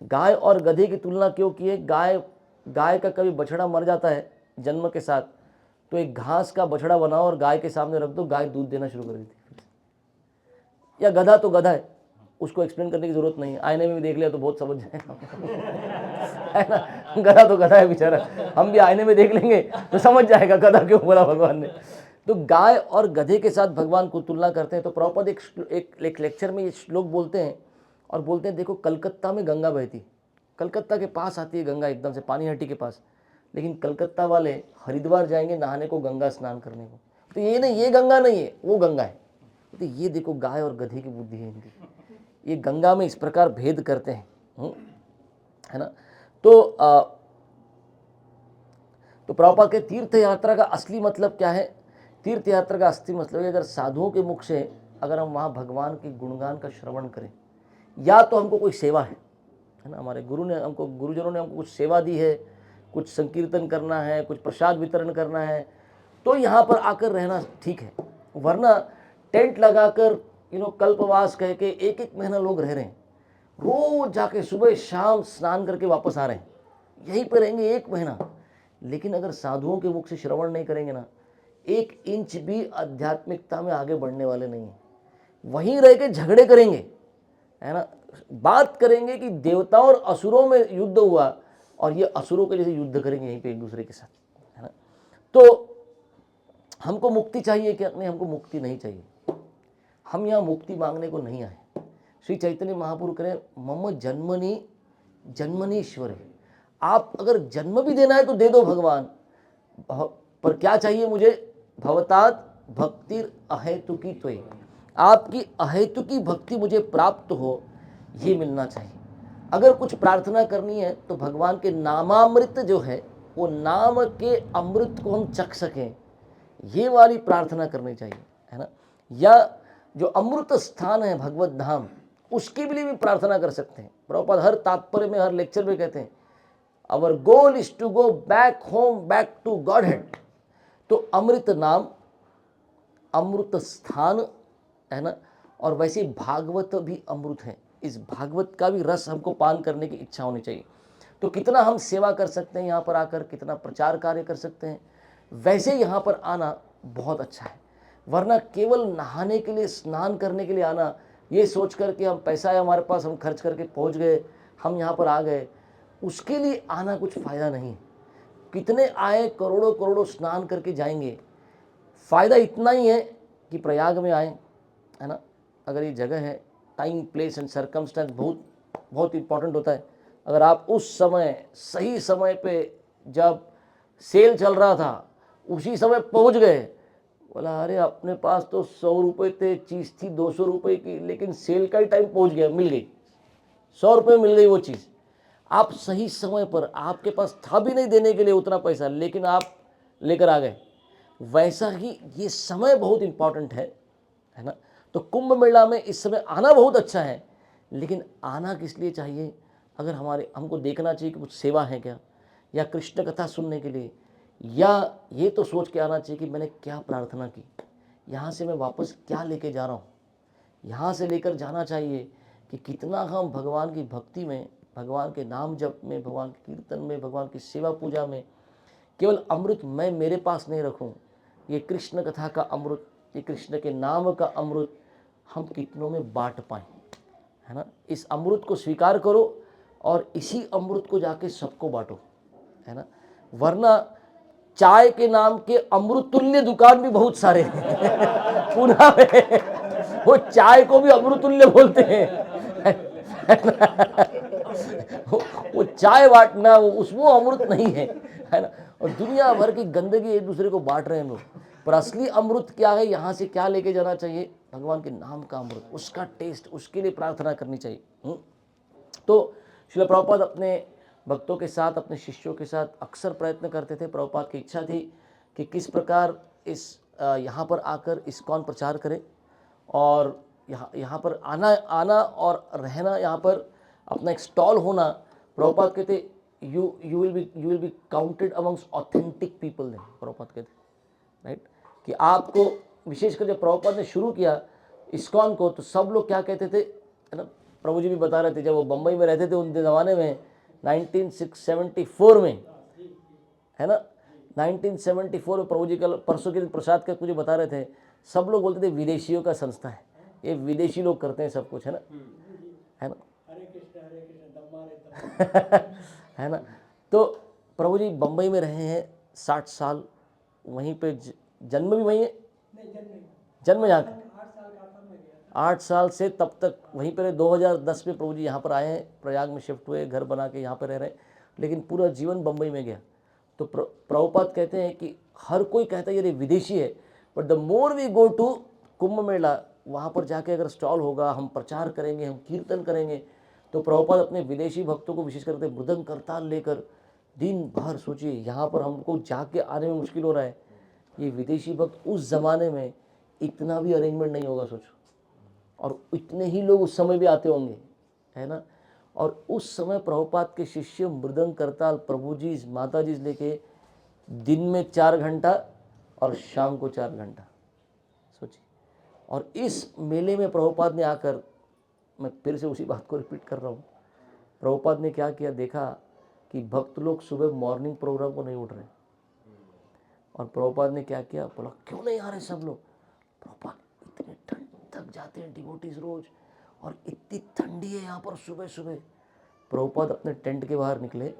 गाय और गधे की तुलना क्यों की है, गाय का कभी बछड़ा मर जाता है जन्म के साथ, तो एक घास का बछड़ा बनाओ और गाय के सामने रख दो, गाय दूध देना शुरू कर देती है। या गधा तो गधा है, उसको एक्सप्लेन करने की जरूरत नहीं है, आईने में भी देख लिया तो बहुत समझ जाएगा, है ना। गधा तो गधा है बेचारा, हम भी आईने में देख लेंगे तो समझ जाएगा गधा क्यों बोला भगवान ने। तो गाय और गधे के साथ भगवान को तुलना करते हैं। तो प्रभुपाद एक लेक्चर में ये श्लोक बोलते हैं और बोलते हैं देखो कलकत्ता में गंगा बहती, कलकत्ता के पास आती है गंगा, एकदम से पानीहट्टी के पास, लेकिन कलकत्ता वाले हरिद्वार जाएंगे नहाने को, गंगा स्नान करने को, तो ये नहीं, ये गंगा नहीं है, वो गंगा है। तो ये देखो गाय और गधे की बुद्धि है इनकी, ये गंगा में इस प्रकार भेद करते हैं, है ना। तो प्रभुपाद के तीर्थ यात्रा का असली मतलब क्या है, तीर्थ यात्रा का असली मतलब है अगर साधुओं के मुख से अगर हम वहाँ भगवान के गुणगान का श्रवण करें, या तो हमको कोई सेवा है ना, हमारे गुरुजनों ने हमको कुछ सेवा दी है, कुछ संकीर्तन करना है, कुछ प्रसाद वितरण करना है, तो यहाँ पर आकर रहना ठीक है। वरना टेंट लगाकर कल्पवास कह के 1 महीना लोग रह रहे हैं, रोज जाके सुबह शाम स्नान करके वापस आ रहे हैं, यहीं पर रहेंगे 1 महीना, लेकिन अगर साधुओं के मुख से श्रवण नहीं करेंगे ना, 1 इंच भी आध्यात्मिकता में आगे बढ़ने वाले नहीं है। वहीं रह के झगड़े करेंगे, है ना, बात करेंगे कि देवताओं और असुरों में युद्ध हुआ और ये असुरों के जैसे युद्ध करेंगे यहीं पे एक दूसरे के साथ, है ना। तो हमको मुक्ति चाहिए क्या, नहीं, हमको मुक्ति नहीं चाहिए, हम यहाँ मुक्ति मांगने को नहीं आए। श्री चैतन्य महाप्रभु करें मम जन्मनी ईश्वर है, आप अगर जन्म भी देना है तो दे दो भगवान, पर क्या चाहिए मुझे, भवतात भक्तिर अहेतुकी त्वयि, आपकी अहेतुकी भक्ति मुझे प्राप्त हो, ये मिलना चाहिए। अगर कुछ प्रार्थना करनी है तो भगवान के नामामृत जो है, वो नाम के अमृत को हम चख सकें, ये वाली प्रार्थना करनी चाहिए, है ना। या जो अमृत स्थान है भगवत धाम, उसके लिए भी प्रार्थना कर सकते हैं। प्रभुपाद हर तात्पर्य में, हर लेक्चर में कहते हैं our goal is to go back home, back to godhead. तो अमृत नाम, अमृत स्थान, है ना, और वैसे भागवत भी अमृत है, इस भागवत का भी रस हमको पान करने की इच्छा होनी चाहिए। तो कितना हम सेवा कर सकते हैं यहाँ पर आकर, कितना प्रचार कार्य कर सकते हैं, वैसे यहाँ पर आना बहुत अच्छा है। वरना केवल नहाने के लिए, स्नान करने के लिए आना ये सोच कर कि हम पैसा है हमारे पास, हम खर्च करके पहुंच गए, हम यहाँ पर आ गए, उसके लिए आना कुछ फ़ायदा नहीं। कितने आए, करोड़ों करोड़ों स्नान करके जाएंगे, फ़ायदा इतना ही है कि प्रयाग में आए, है ना। अगर ये जगह है, टाइम प्लेस एंड सर्कमस्टेंस बहुत बहुत इम्पोर्टेंट होता है। अगर आप उस समय सही समय पे, जब सेल चल रहा था उसी समय पहुंच गए, बोला अरे अपने पास तो 100 रुपये थे, चीज़ थी 200 रुपये की, लेकिन सेल का ही टाइम पहुंच गया, मिल गई 100 रुपये मिल गई वो चीज़। आप सही समय पर, आपके पास था भी नहीं देने के लिए उतना पैसा, लेकिन आप लेकर आ गए। वैसा ही ये समय बहुत इंपॉर्टेंट है ना। तो कुंभ मेला में इस समय आना बहुत अच्छा है, लेकिन आना किस लिए चाहिए? अगर हमको देखना चाहिए कि कुछ सेवा है क्या, या कृष्ण कथा सुनने के लिए, या ये तो सोच के आना चाहिए कि मैंने क्या प्रार्थना की, यहाँ से मैं वापस क्या लेके जा रहा हूँ। यहाँ से लेकर जाना चाहिए कि कितना हम भगवान की भक्ति में, भगवान के नाम जप में, भगवान के कीर्तन में, भगवान की सेवा पूजा में केवल अमृत मैं मेरे पास नहीं रखूं, ये कृष्ण कथा का अमृत, ये कृष्ण के नाम का अमृत हम कितनों में बांट पाएं, है ना। इस अमृत को स्वीकार करो और इसी अमृत को जाके सबको बांटो, है ना। वरना चाय के नाम के अमृत तुल्य दुकान भी बहुत सारे हैं पुणे में, वो चाय को भी अमृत तुल्य बोलते हैं, वो चाय बांटना, वो अमृत नहीं है ना। और दुनिया भर की गंदगी एक दूसरे को बांट रहे हैं लोग। पर असली अमृत क्या है, यहाँ से क्या लेके जाना चाहिए? भगवान के नाम का अमृत, उसका टेस्ट, उसके लिए प्रार्थना करनी चाहिए। तो श्रील प्रभुपाद अपने भक्तों के साथ, अपने शिष्यों के साथ अक्सर प्रयत्न करते थे। प्रभुपाद की इच्छा थी कि किस प्रकार यहाँ पर आकर इस्कॉन प्रचार करें, और यहाँ पर आना और रहना, यहाँ पर अपना एक स्टॉल होना। प्रभुपाद कहते you will be counted amongst authentic people. Prabhupada कहते, राइट, कि आपको, विशेषकर जब प्रभुपाद ने शुरू किया इस्कॉन को, तो सब लोग क्या कहते थे, है ना। प्रभु जी भी बता रहे थे, जब वो बम्बई में रहते थे उन ज़माने में, 1974 में, है ना, 1974 में प्रभु जी कल परसों के दिन प्रसाद का मुझे बता रहे थे, सब लोग बोलते थे विदेशियों का संस्था है, ये विदेशी लोग करते हैं सब कुछ, है ना, है ना। है ना। तो प्रभु जी बम्बई में रहे हैं 60 साल, वहीं पे जन्म भी वहीं है, जन्म यहाँ का 8 साल से तब तक वहीं पर। 2010 में प्रभु जी यहाँ पर आए हैं, प्रयाग में शिफ्ट हुए, घर बना के यहाँ पर रह रहे हैं, लेकिन पूरा जीवन बम्बई में गया। तो प्रभुपाद कहते हैं कि हर कोई कहता है ये विदेशी है, but the more we go to Kumbh Mela, वहाँ पर जाके अगर स्टॉल होगा, हम प्रचार करेंगे, हम कीर्तन करेंगे, तो प्रभुपाद अपने विदेशी भक्तों को विशेष करके मृदंग करताल लेकर दिन भर, सोचिए यहाँ पर हमको जाके आने में मुश्किल हो रहा है, ये विदेशी भक्त उस ज़माने में इतना भी अरेंजमेंट नहीं होगा, सोचो, और इतने ही लोग उस समय भी आते होंगे, है ना। और उस समय प्रभुपाद के शिष्य मृदंग करताल, प्रभु जी माता जी लेके दिन में 4 घंटा और शाम को 4 घंटा, सोचिए। और इस मेले में प्रभुपाद ने आकर, मैं फिर से उसी बात को रिपीट कर रहा हूँ, प्रभुपाद ने क्या किया, देखा कि भक्त लोग सुबह मॉर्निंग प्रोग्राम को नहीं उठ रहे, और प्रभुपाद ने क्या किया, बोला क्यों नहीं आ रहे सब लोग? प्रभुपाद इतने थक जाते हैं डिवोटीज रोज, और इतनी ठंडी है यहाँ पर सुबह सुबह। प्रभुपाद अपने टेंट के बाहर निकले,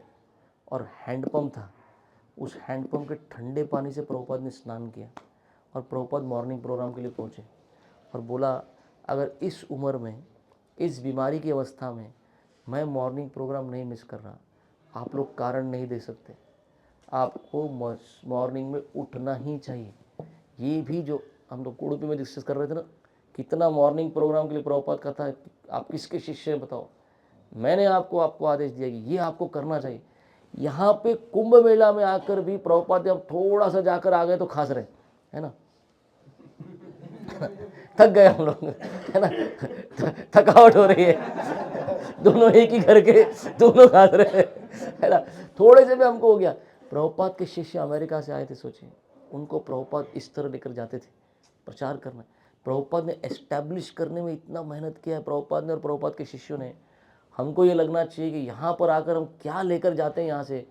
और हैंडपम्प था, उस हैंडपम्प के ठंडे पानी से प्रभुपाद ने स्नान किया, और प्रभुपाद मॉर्निंग प्रोग्राम के लिए पहुँचे, और बोला अगर इस उम्र में, इस बीमारी की अवस्था में मैं मॉर्निंग प्रोग्राम नहीं मिस कर रहा, आप लोग कारण नहीं दे सकते, आपको मॉर्निंग में उठना ही चाहिए। ये भी जो हम लोग उड़पी में डिस्कस कर रहे थे ना, कितना मॉर्निंग प्रोग्राम के लिए प्रभुपाद का था, आप किसके शिष्य हैं बताओ, मैंने आपको आदेश दिया कि ये आपको करना चाहिए। यहाँ पे कुंभ मेला में आकर भी प्रभुपाद अब थोड़ा सा जाकर आ गए तो खास रहे, है ना। थक गए हम लोग, है ना, थकावट हो रही है, दोनों एक ही घर के, दोनों खास रहे, है ना। थोड़े से में हमको हो गया। प्रभुपाद के शिष्य अमेरिका से आए थे, सोचिए, उनको प्रभुपाद इस तरह लेकर जाते थे प्रचार करना। प्रभुपाद ने एस्टैब्लिश करने में इतना मेहनत किया है प्रभुपाद ने और प्रभुपाद के शिष्यों ने। हमको ये लगना चाहिए कि यहाँ पर आकर हम क्या लेकर जाते हैं यहाँ से,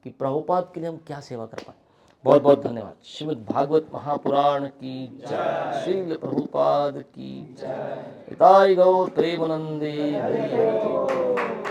कि प्रभुपाद के लिए हम क्या सेवा कर पाए। बहुत बहुत धन्यवाद। श्रीमद् भागवत महापुराण की जय, श्रील प्रभुपाद की जय, हिताय गौर प्रेमानंदे हरि हरि।